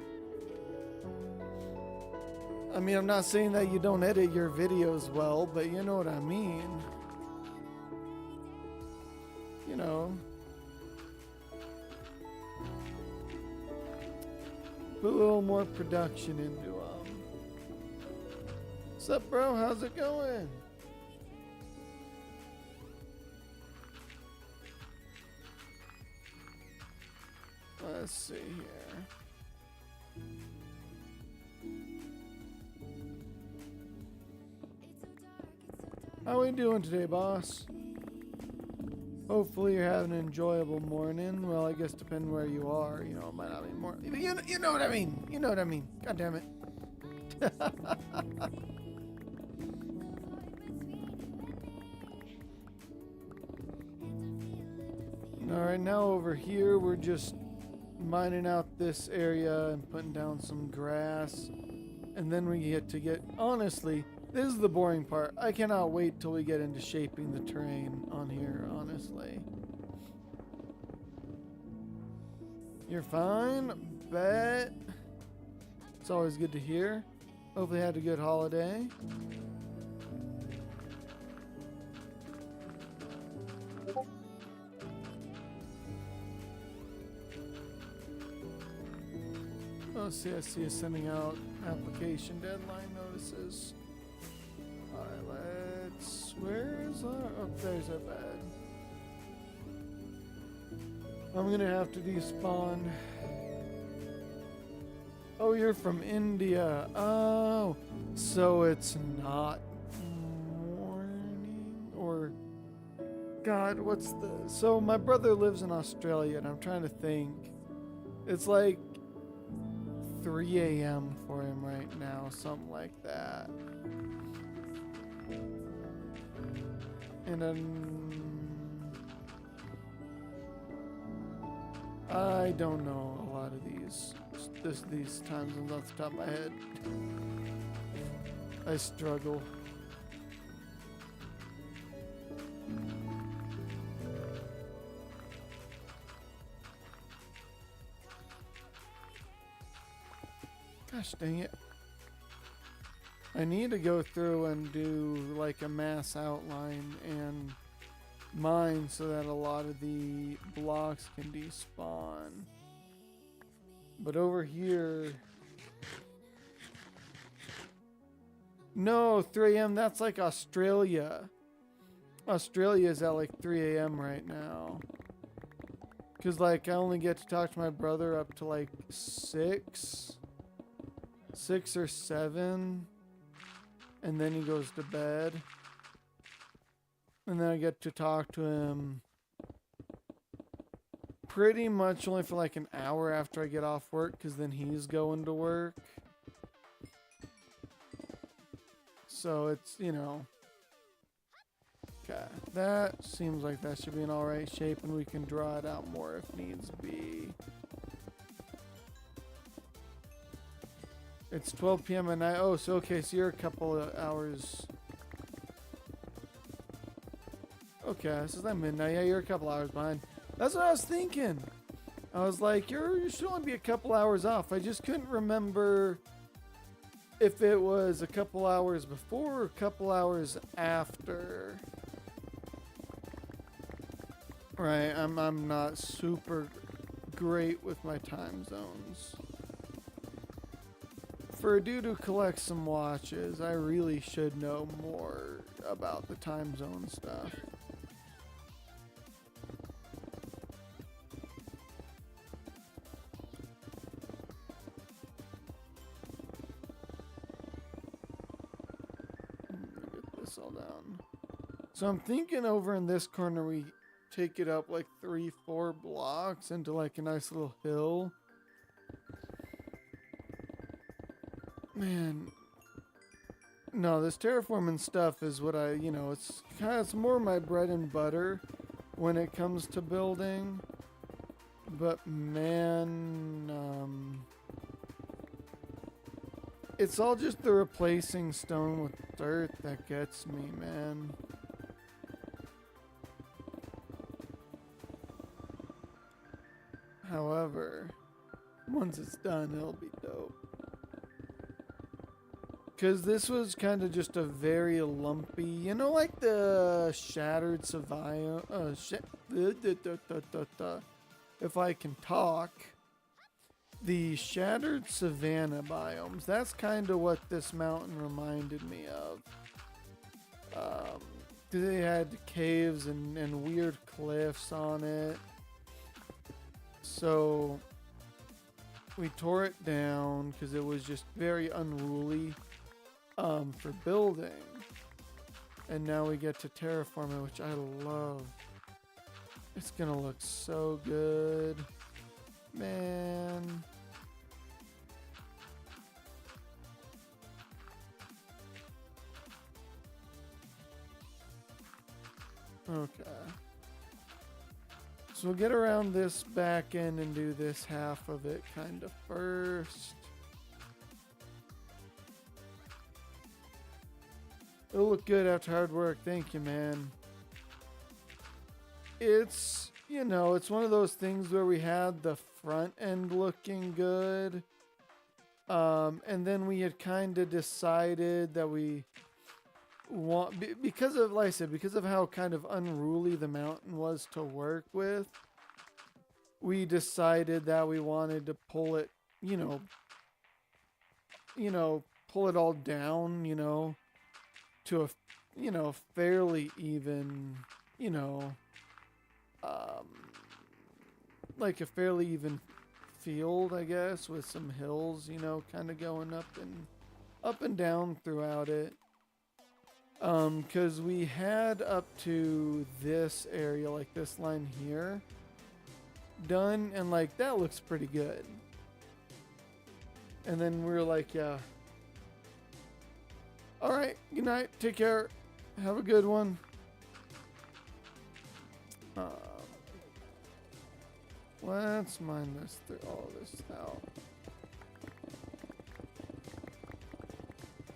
I mean, I'm not saying that you don't edit your videos well, but you know what I mean. You know. Put a little more production into them. What's up, bro? How's it going? Let's see here. How we doing today, boss? Hopefully you're having an enjoyable morning. Well, I guess depending where you are, you know, it might not be more. You know what I mean. You know what I mean. God damn it. All right, now over here we're just mining out this area and putting down some grass, and then we get honestly, this is the boring part. I cannot wait till we get into shaping the terrain on here, honestly. You're fine? Bet. It's always good to hear. Hopefully you had a good holiday. Oh, see, I see you sending out application deadline notices. Alright, where's our, oh, there's our bed. I'm gonna have to despawn. Oh, you're from India. Oh, so it's not morning or, God, what's the, so my brother lives in Australia and I'm trying to think. It's like 3 a.m. for him right now, something like that. And I don't know a lot of these time zones off the top of my head. I struggle. Gosh dang it. I need to go through and do like a mass outline and mine so that a lot of the blocks can despawn. But over here, no, 3 a.m. That's like Australia. Australia is at like 3 a.m. right now. Cause like I only get to talk to my brother up to like 6 or 7. And then he goes to bed. And then I get to talk to him pretty much only for like an hour after I get off work, because then he's going to work. So it's, you know. Okay, that seems like that should be in alright shape, and we can draw it out more if needs be. It's 12 p.m. at night. Oh, so okay, so you're a couple of hours. Okay, this is like midnight. Yeah, you're a couple hours behind. That's what I was thinking. I was like, you should only be a couple hours off. I just couldn't remember if it was a couple hours before or a couple hours after. Right, I'm not super great with my time zones. For a dude who collects some watches, I really should know more about the time zone stuff. Get this all down. So I'm thinking over in this corner we take it up like 3-4 blocks into like a nice little hill. Man, no, this terraforming stuff is what I, you know, it's more my bread and butter when it comes to building. But man, it's all just the replacing stone with dirt that gets me, man. forever. Once it's done, it'll be dope. Because this was kind of just a very lumpy, you know, like the shattered savannah. If I can talk. The shattered savanna biomes. That's kind of what this mountain reminded me of. They had caves and weird cliffs on it. So we tore it down because it was just very unruly for building. And now we get to terraform it, which I love. It's gonna look so good. Man. Okay. So we'll get around this back end and do this half of it kind of first. It'll look good after hard work. Thank you, man. It's, you know, it's one of those things where we had the front end looking good. And then we had kind of decided that we want, because of, like I said, because of how kind of unruly the mountain was to work with, we decided that we wanted to pull it, pull it all down, to a, fairly even, like a fairly even field, I guess, with some hills, kind of going up and down throughout it. Because we had up to this area, like this line here, done, and like that looks pretty good. And then we were like, yeah. All right, good night. Take care. Have a good one. Let's mine this through all this out.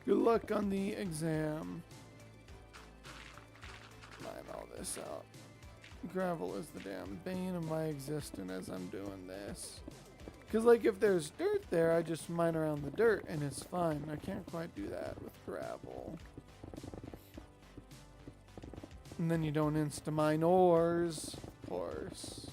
Good luck on the exam. Mine all this out. Gravel is the damn bane of my existence as I'm doing this. Because, like, if there's dirt there, I just mine around the dirt and it's fine. I can't quite do that with gravel. And then you don't insta-mine ores, of course.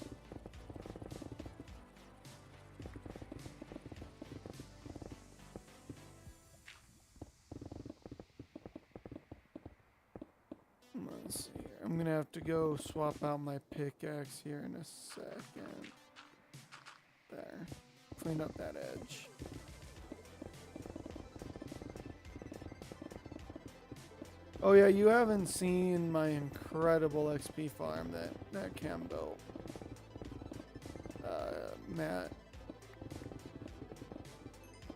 Let's see here. I'm going to have to go swap out my pickaxe here in a second. There. Clean up that edge. Oh yeah, you haven't seen my incredible XP farm that Cam built. Matt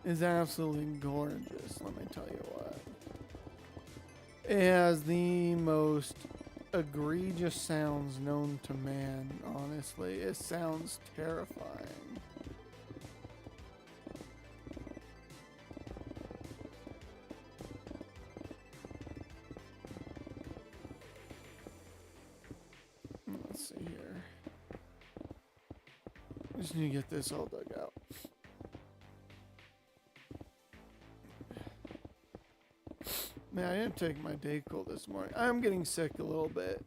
is absolutely gorgeous, let me tell you what. It has the most egregious sounds known to man, honestly. It sounds terrifying. Let's see here. Just need to get this all dug out. Man, I didn't take my Dayquil this morning. I'm getting sick a little bit.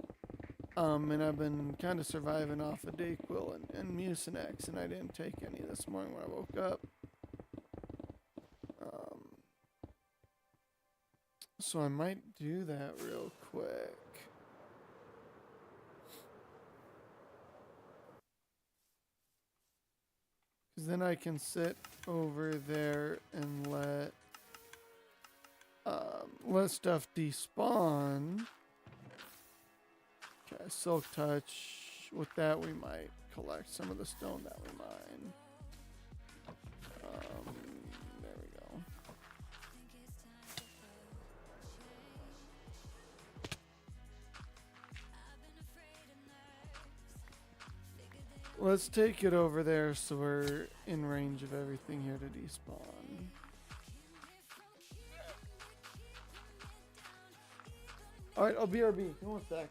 And I've been kind of surviving off of Dayquil and Mucinex, and I didn't take any this morning when I woke up. So I might do that real quick. Because then I can sit over there and let stuff despawn. Okay, Silk Touch. With that, we might collect some of the stone that we mine. There we go. Let's take it over there so we're in range of everything here to despawn. Alright, I'll BRB. Come on, sec.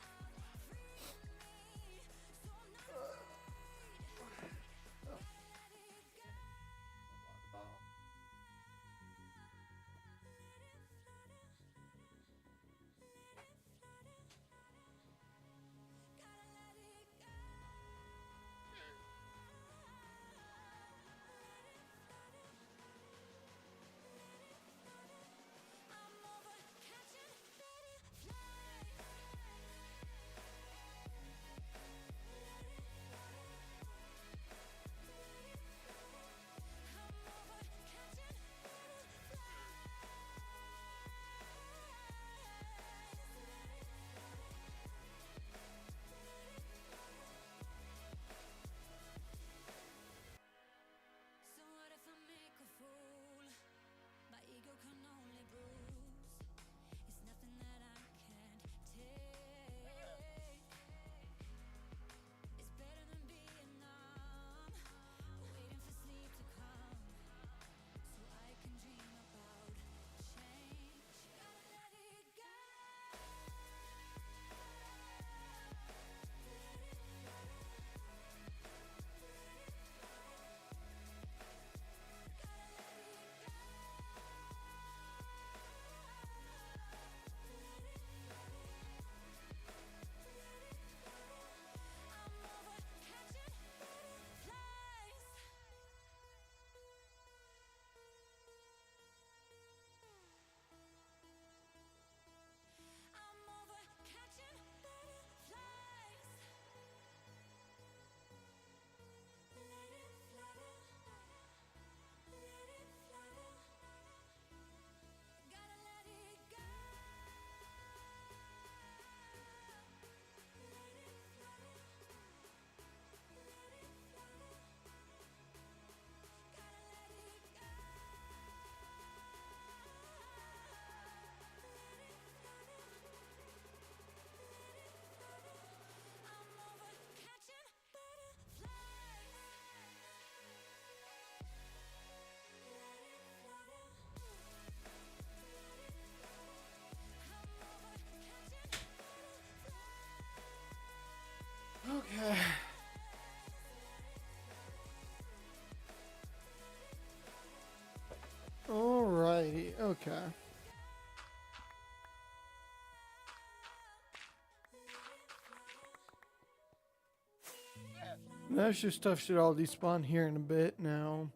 That stuff should all despawn here in a bit now.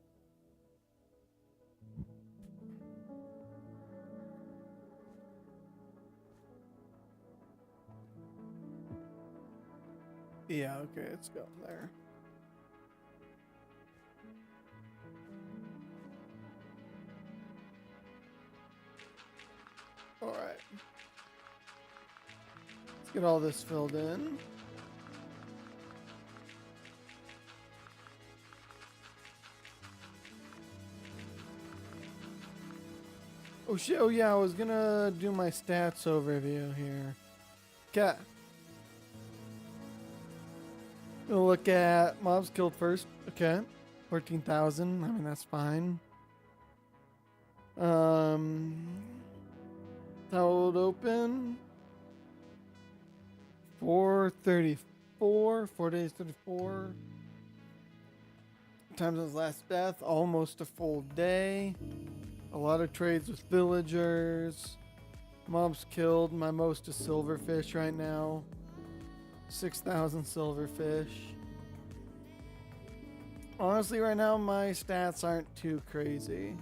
Yeah, okay, it's going there. Alright. Let's get all this filled in. Oh shit, oh yeah, I was gonna do my stats overview here. Okay. We'll look at mobs killed first. Okay. 14,000. I mean, that's fine. Held open. 434. 4 days, 34. Times his last death. Almost a full day. A lot of trades with villagers. Mobs killed. My most is silverfish right now. 6,000 silverfish. Honestly, right now, my stats aren't too crazy.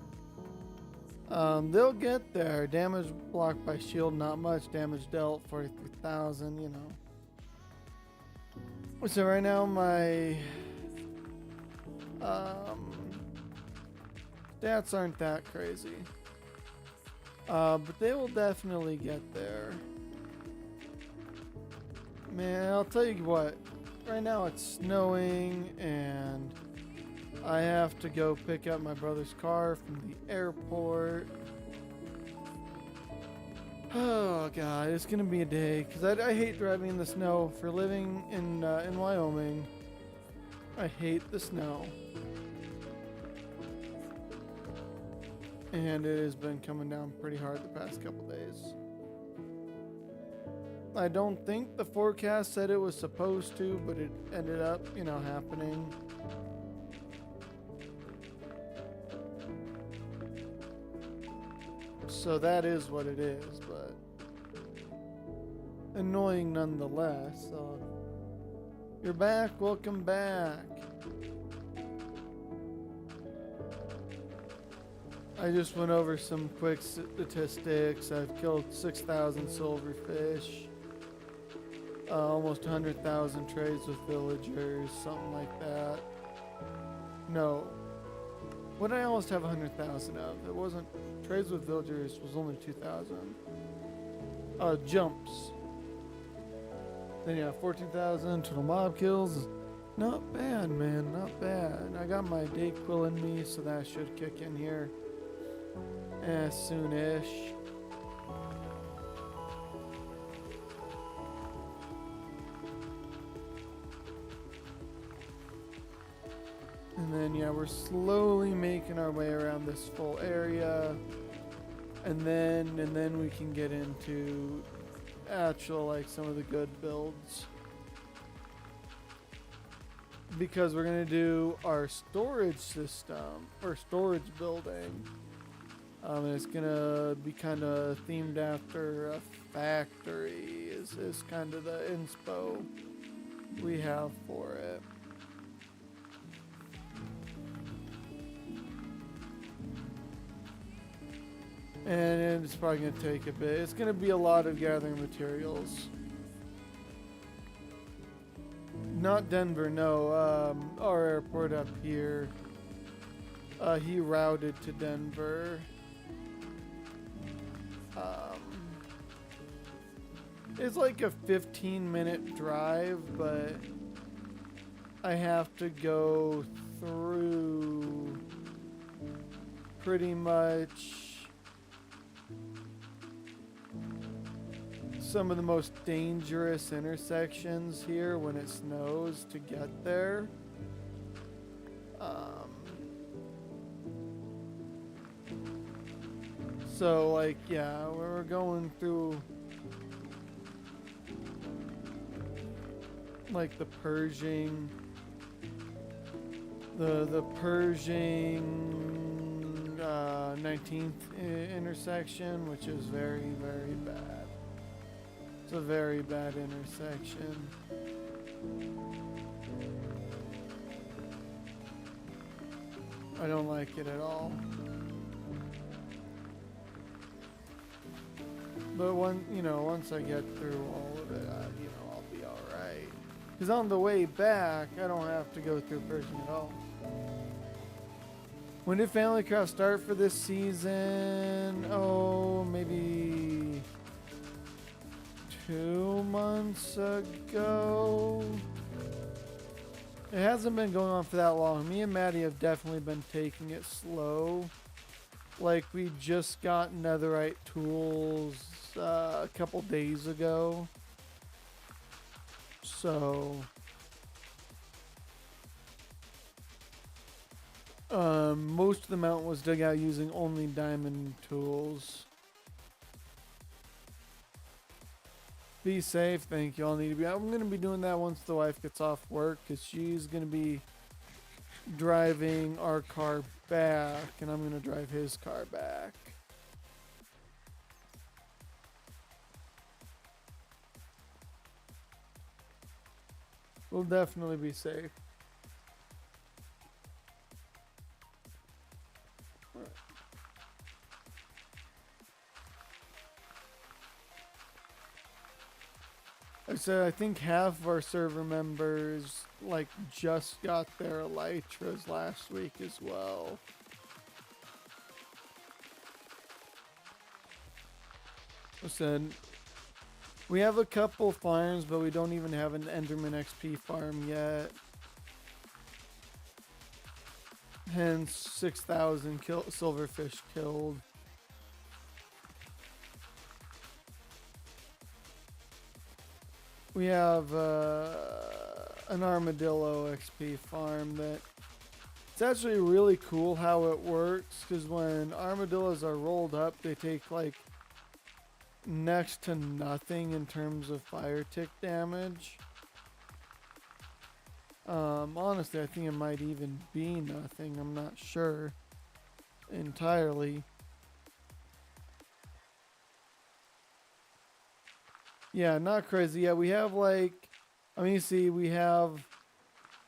They'll get there. Damage blocked by shield, not much. Damage dealt, 43,000, you know. So right now, my stats aren't that crazy. But they will definitely get there. Man, I'll tell you what. Right now it's snowing and I have to go pick up my brother's car from the airport. Oh god, it's gonna be a day because I hate driving in the snow. For living in Wyoming, I hate the snow. And it has been coming down pretty hard the past couple days. I don't think the forecast said it was supposed to, but it ended up, you know, happening. So that is what it is, but annoying nonetheless. So you're back, welcome back. I just went over some quick statistics. I've killed 6,000 silverfish. Almost 100,000 trades with villagers, something like that. No. What did I almost have 100,000 of? It wasn't. Trades with villagers was only 2,000. Jumps. Then yeah, 14,000 total mob kills. Not bad, man. Not bad. I got my Dayquil in me, so that should kick in here as soon-ish. And then yeah, we're slowly making our way around this full area, and then we can get into actual like some of the good builds, because we're gonna do our storage system or storage building. And it's gonna be kind of themed after a factory. Is kind of the inspo we have for it. And it's probably going to take a bit. It's going to be a lot of gathering materials. Not Denver, no. Our airport up here. He routed to Denver. It's like a 15-minute drive, but I have to go through pretty much some of the most dangerous intersections here when it snows to get there. So like, yeah, we're going through like the Pershing, the Pershing 19th intersection, which is very, very bad. It's a very bad intersection. I don't like it at all. But once I get through all of it, I'll be all right. Because on the way back, I don't have to go through Persian at all. When did FamilyCraft start for this season? Oh, maybe 2 months ago. It hasn't been going on for that long. Me and Maddie have definitely been taking it slow. Like, we just got netherite tools a couple days ago. So, most of the mountain was dug out using only diamond tools. Be safe. Thank you. All need to be. I'm going to be doing that once the wife gets off work, because she's going to be driving our car back, and I'm going to drive his car back. We'll definitely be safe. I said I think half of our server members just got their elytras last week as well. I said we have a couple farms, but we don't even have an Enderman XP farm yet. Hence 6,000 silverfish killed. We have an armadillo XP farm that it's actually really cool how it works, because when armadillos are rolled up, they take next to nothing in terms of fire tick damage. Honestly, I think it might even be nothing. I'm not sure entirely. Yeah, not crazy. Yeah, we have you see, we have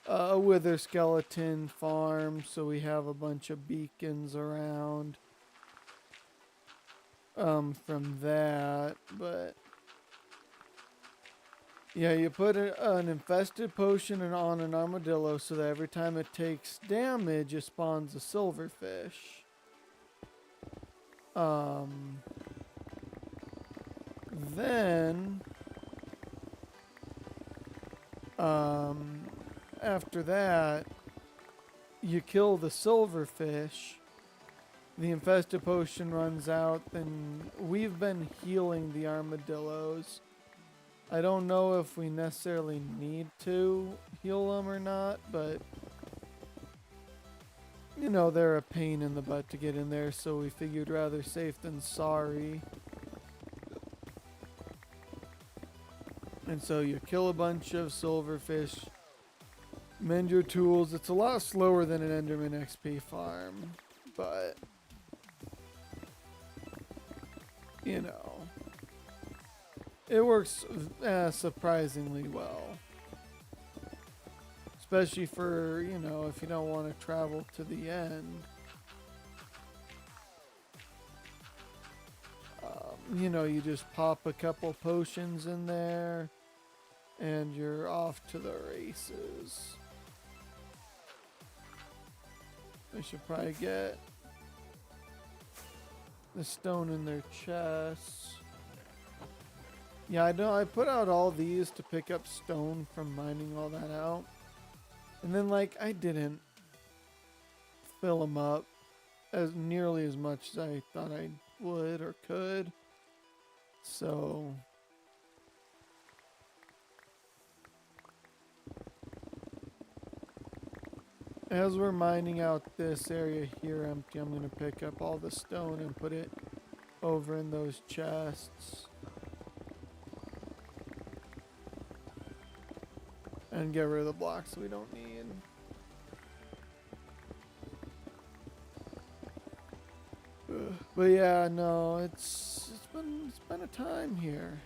a wither skeleton farm, so we have a bunch of beacons around from that, but yeah, you put an infested potion on an armadillo so that every time it takes damage, it spawns a silverfish. Then, after that, you kill the silverfish, the infested potion runs out, then we've been healing the armadillos. I don't know if we necessarily need to heal them or not, but they're a pain in the butt to get in there, so we figured rather safe than sorry. And so you kill a bunch of silverfish, mend your tools. It's a lot slower than an Enderman XP farm, but it works surprisingly well. Especially for, if you don't want to travel to the end. You just pop a couple potions in there, and you're off to the races. They should probably get the stone in their chests. Yeah, I know. I put out all these to pick up stone from mining all that out. And then, I didn't fill them up as nearly as much as I thought I would or could. So, as we're mining out this area here empty, I'm going to pick up all the stone and put it over in those chests. And get rid of the blocks we don't need. But yeah, no, it's been a time here.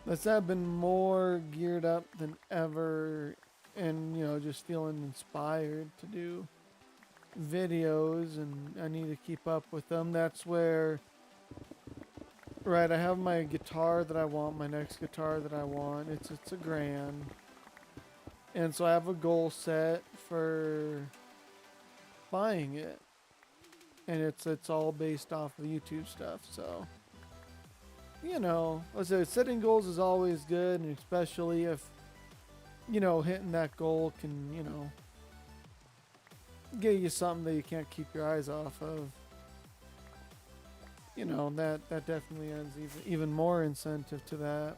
I've been more geared up than ever, and just feeling inspired to do videos and I need to keep up with them. That's where, right, I have my guitar that I want, my next guitar that I want. It's a grand. And so I have a goal set for buying it. And it's all based off of YouTube stuff, so you know, I said setting goals is always good, and especially if, you know, hitting that goal can, you know, get you something that you can't keep your eyes off of. You know, that definitely adds even more incentive to that.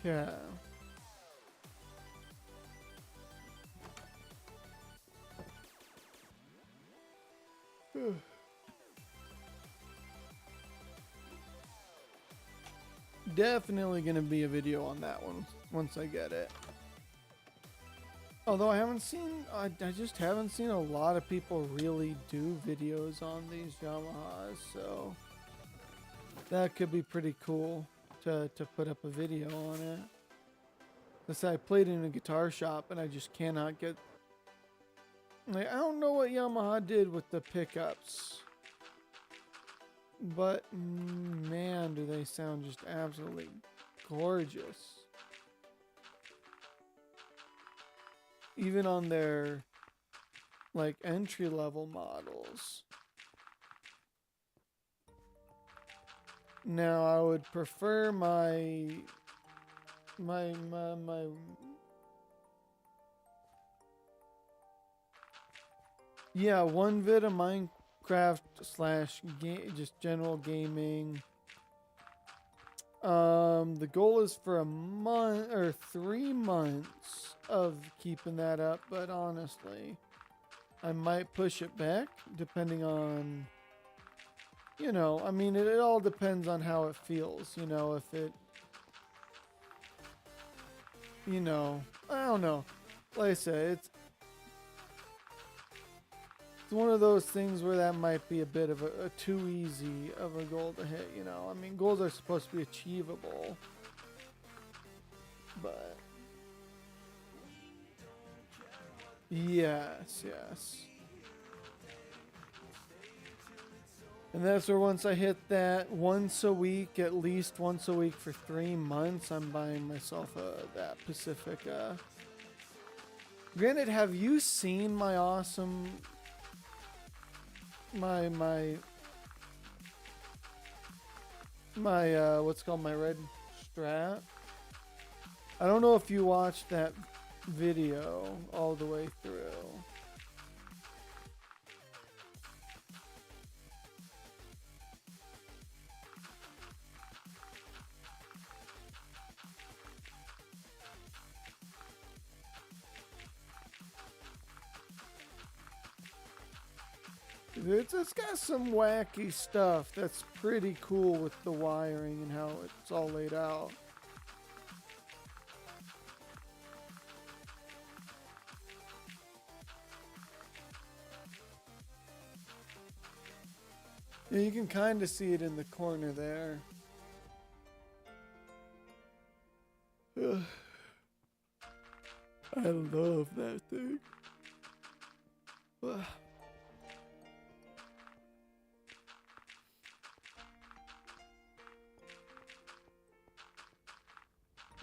Yeah. Definitely gonna be a video on that one once I get it. Although I just haven't seen a lot of people really do videos on these Yamahas, so that could be pretty cool to put up a video on it. Because I played in a guitar shop and I just cannot get, like, I don't know what Yamaha did with the pickups, but man, do they sound just absolutely gorgeous. Even on their, like, entry-level models. Now, I would prefer my yeah, one vid of Minecraft slash just general gaming. The goal is for a month or 3 months of keeping that up, but honestly, I might push it back depending on, you know, I mean, it all depends on how it feels, you know, if it, you know, I don't know. Like I said, it's one of those things where that might be a bit of a too easy of a goal to hit, you know. I mean, goals are supposed to be achievable, but yes. And that's where once I hit that once a week, at least once a week for 3 months, I'm buying myself that Pacifica. Granted, have you seen my awesome, my what's called my red Strat? I don't know if you watched that video all the way through. It's got some wacky stuff that's pretty cool with the wiring and how it's all laid out. Yeah, you can kind of see it in the corner there. I love that thing.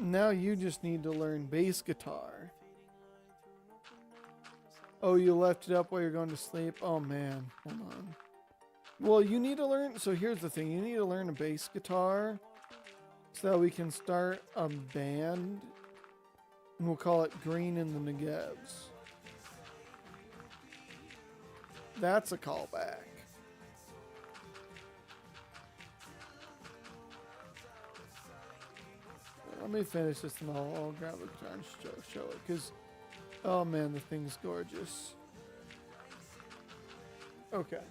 Now you just need to learn bass guitar. Oh, you left it up while you're going to sleep? Oh man, hold on. Well, you need to learn, so here's the thing. You need to learn a bass guitar so that we can start a band. And we'll call it Green in the Negevs. That's a callback. Let me finish this and I'll grab the guitar and show it. Because, oh man, the thing's gorgeous. Okay.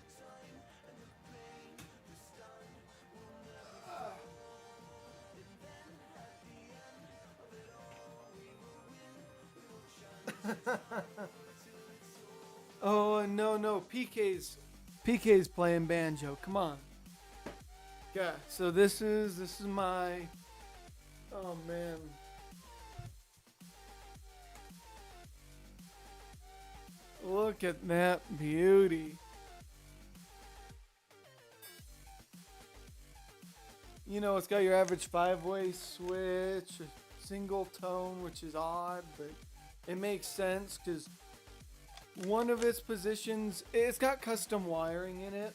Oh, No. PK's playing banjo. Come on. Yeah. So this is my. Oh man. Look at that beauty. You know, it's got your average 5-way switch, a single tone, which is odd, but it makes sense because one of its positions, it's got custom wiring in it.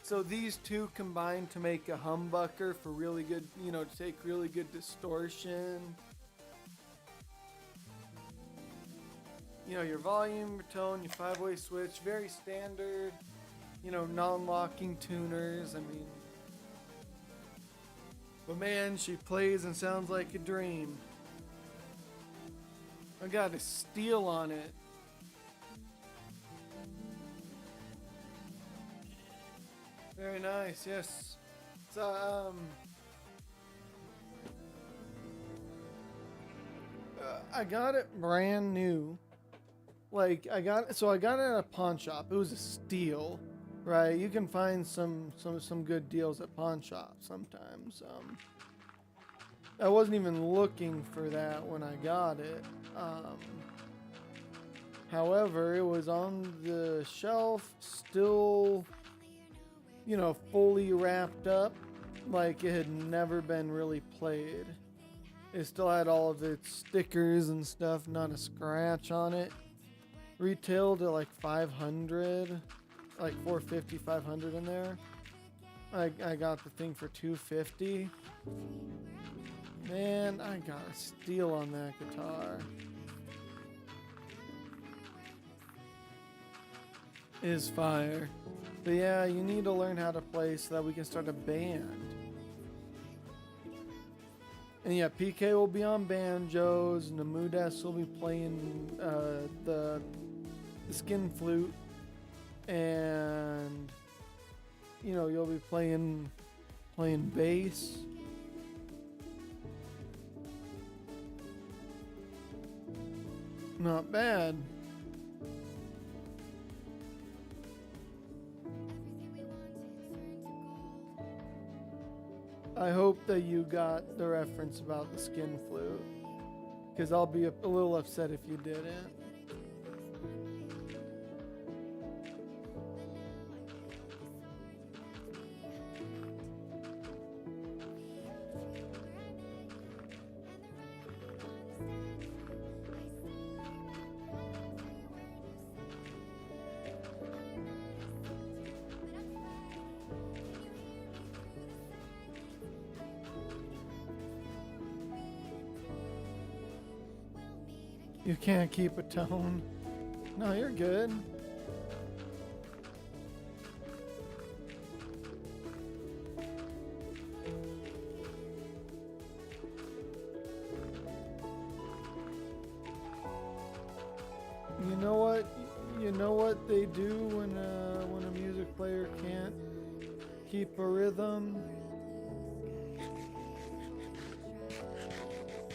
So these two combine to make a humbucker for really good, you know, to take really good distortion. You know, your volume, your tone, your 5-way switch, very standard, you know, non-locking tuners. I mean, but man, she plays and sounds like a dream. I got a steel on it. Very nice, yes. So, I got it brand new. Like, I got it at a pawn shop. It was a steal, right? You can find some good deals at pawn shops sometimes. I wasn't even looking for that when I got it. However, it was on the shelf, still, you know, fully wrapped up, like it had never been really played. It still had all of its stickers and stuff, not a scratch on it. Retailed at like 500, like 450, 500 in there. I got the thing for 250. Man, I got a steal on that guitar. It is fire. But yeah, you need to learn how to play so that we can start a band. And yeah, PK will be on banjos, Namudas will be playing the skin flute, and you know, you'll be playing bass. Not bad. I hope that you got the reference about the skin flute, because I'll be a little upset if you didn't. You can't keep a tone. No, you're good. You know what they do when a music player can't keep a rhythm?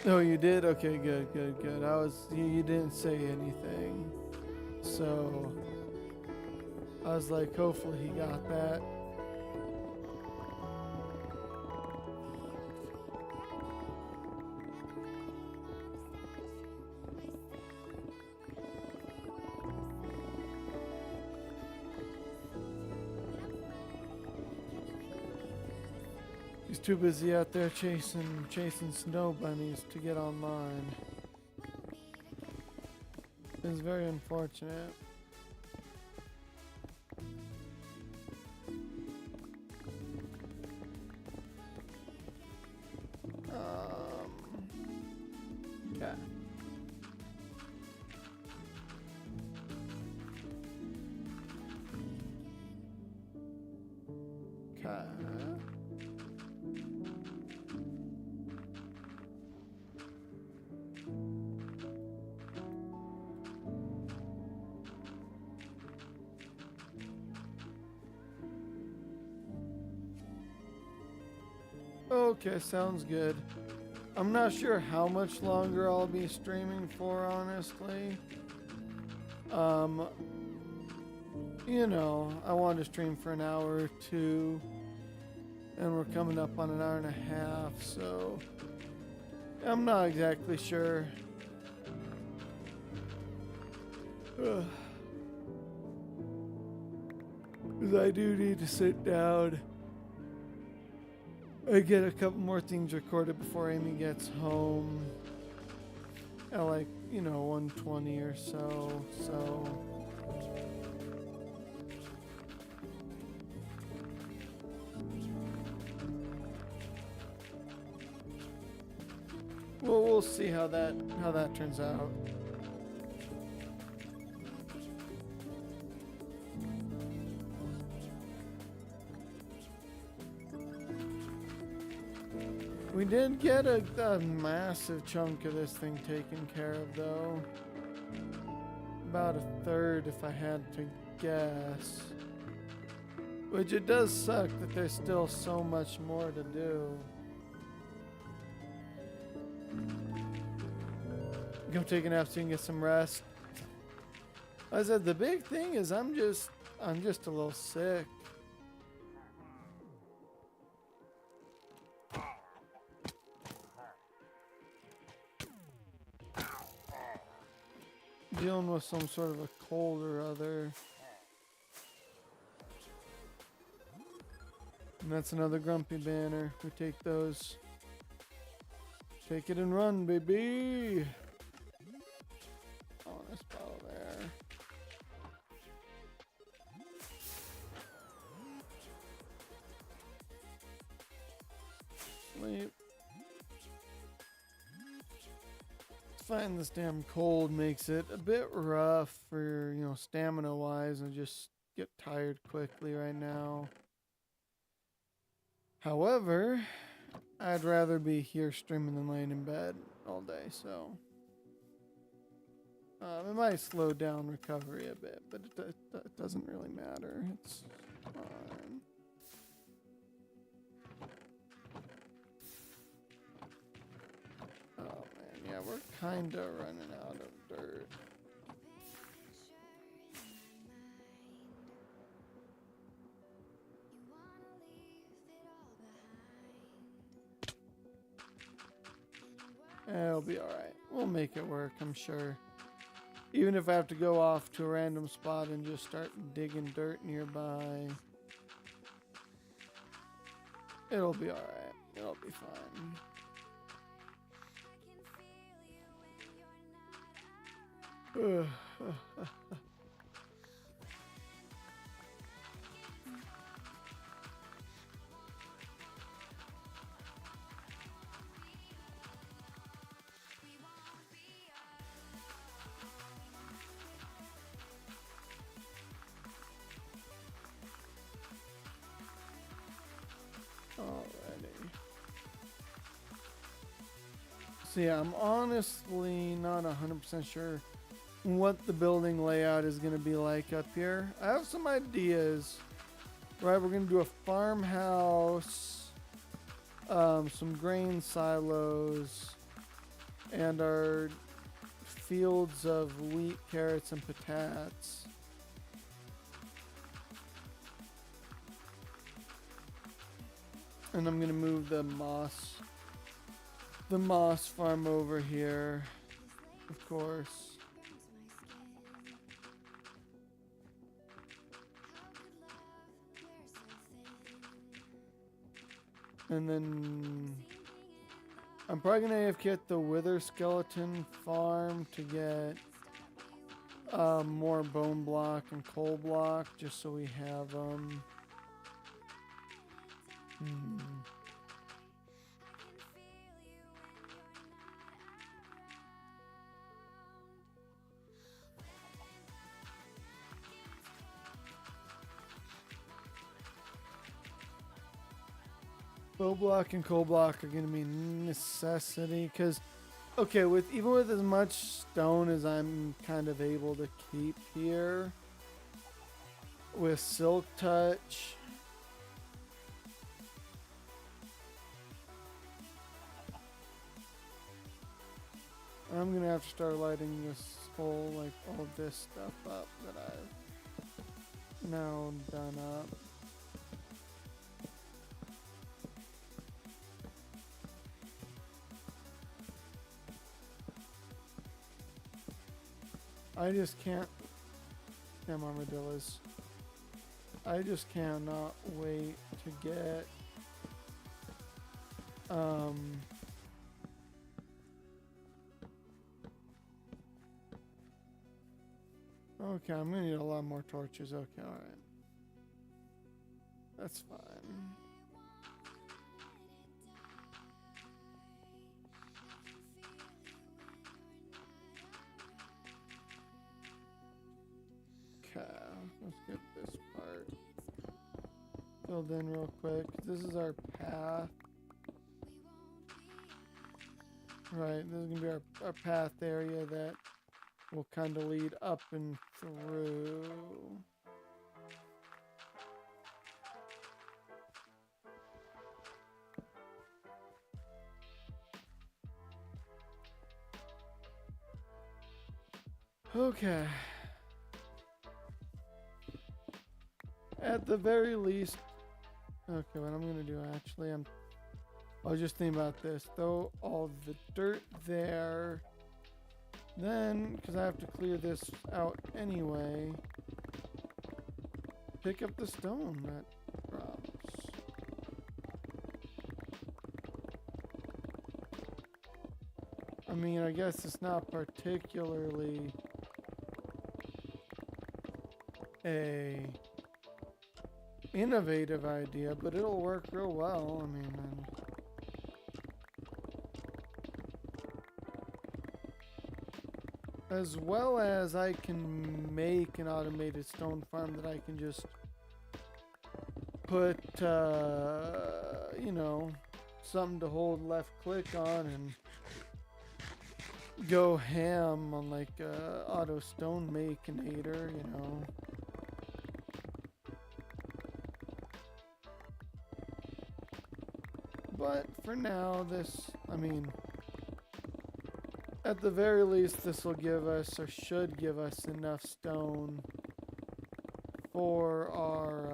Oh, you did? Okay, good. You didn't say anything. So, I was like, hopefully he got that. He's too busy out there chasing snow bunnies to get online. It's very unfortunate. Okay. Okay. Okay, sounds good. I'm not sure how much longer I'll be streaming for, honestly. you know, I wanted to stream for an hour or two, and we're coming up on an hour and a half, so I'm not exactly sure. Because I do need to sit down and get a couple more things recorded before Amy gets home at like, you know, 1:20 or so. So we'll see how that turns out. We did get a massive chunk of this thing taken care of, though. About a third, if I had to guess. Which it does suck that there's still so much more to do. Go take a nap so you can get some rest. I said the big thing is I'm just a little sick. Dealing with some sort of a cold or other. And that's another grumpy banner. We take those. Take it and run, baby. Oh, this bottle there. Sleep. Fighting this damn cold makes it a bit rough for, you know, stamina wise, and just get tired quickly right now. However, I'd rather be here streaming than laying in bed all day, so it might slow down recovery a bit, but it doesn't really matter. It's fine. Oh man, yeah, we're kinda running out of dirt. It'll be alright. We'll make it work, I'm sure. Even if I have to go off to a random spot and just start digging dirt nearby, it'll be alright. It'll be fine. Alrighty. So yeah, I'm honestly not 100% sure what the building layout is going to be like up here. I have some ideas. Right, we're going to do a farmhouse, some grain silos, and our fields of wheat, carrots, and patatas. And I'm going to move the moss farm over here, of course. And then I'm probably going to AFK at the Wither Skeleton farm to get more bone block and coal block, just so we have them. Bone block and coal block are going to be necessity, because okay, even with as much stone as I'm kind of able to keep here with Silk Touch, I'm gonna have to start lighting this whole, like, all of this stuff up that I've now done up. I just can't. Damn armadillos. I just cannot wait to get okay, I'm gonna need a lot more torches. Okay, alright. That's fine. Okay, let's get this part filled in real quick. This is our path. Right, this is gonna be our path area that will kind of lead up and through. Okay. At the very least, okay, what I'm gonna do actually, I was just thinking about this. Throw all the dirt there. Then, because I have to clear this out anyway, pick up the stone that drops. I mean, I guess it's not particularly a innovative idea, but it'll work real well. I mean, as well as I can make an automated stone farm that I can just put, you know, something to hold left click on and go ham on like auto stone makinator, you know. But for now, this, I mean, at the very least, this will give us, or should give us, enough stone for our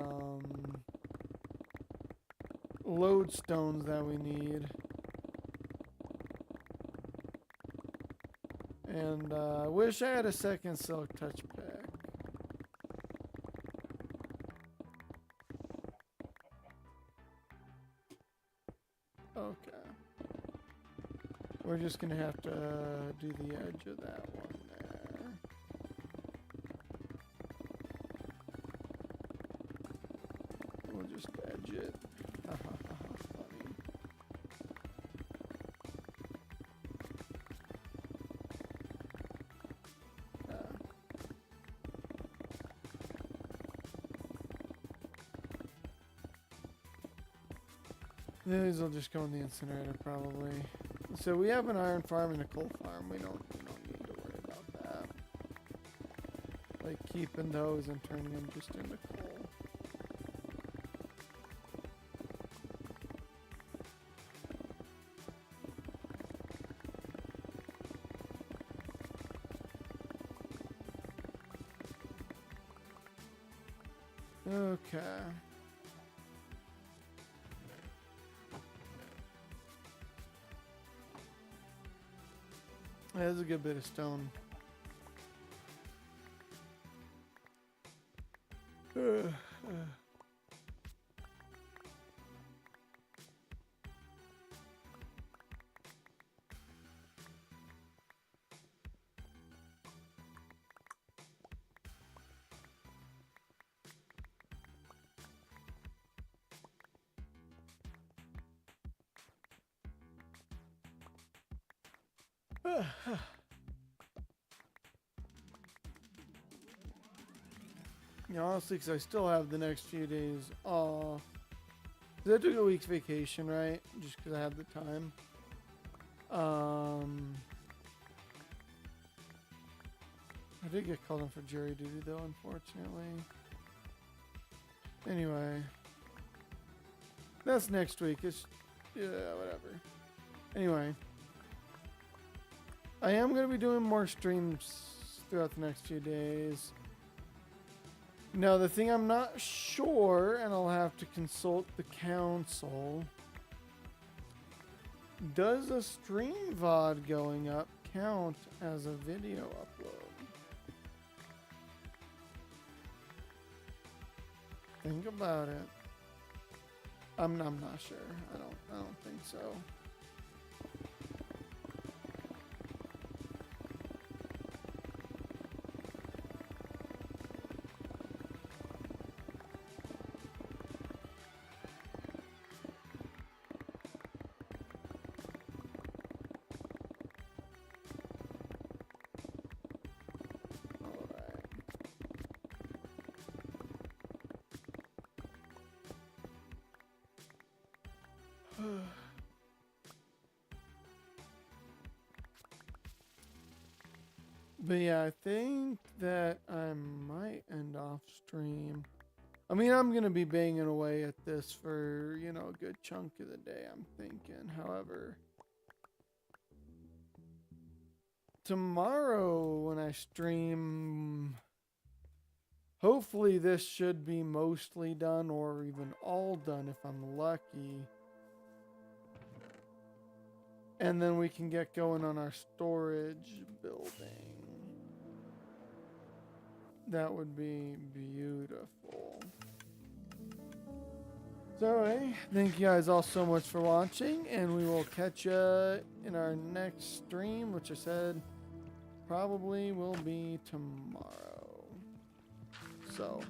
lodestones that we need. And I wish I had a second silk touch pack. Okay. We're just gonna have to do the edge of that one there. We'll just edge it. Ha ha ha ha, funny. These will just go in the incinerator probably. So we have an iron farm and a coal farm. We don't need to worry about that. Like keeping those and turning them just into coal. Okay. That's a good bit of stone. Yeah, honestly, because I still have the next few days off. I took a week's vacation, right? Just because I had the time. I did get called in for jury duty, though, unfortunately. Anyway. That's next week. It's, yeah, whatever. Anyway. I am going to be doing more streams throughout the next few days. Now, the thing I'm not sure, and I'll have to consult the council, does a stream VOD going up count as a video upload? Think about it. I'm not sure. I don't think so. But yeah, I think that I might end off stream. I mean, I'm going to be banging away at this for, you know, a good chunk of the day, I'm thinking. However, tomorrow when I stream, hopefully this should be mostly done or even all done if I'm lucky. And then we can get going on our storage building. That would be beautiful. So, hey, thank you guys all so much for watching, and we will catch you in our next stream, which I said probably will be tomorrow. So,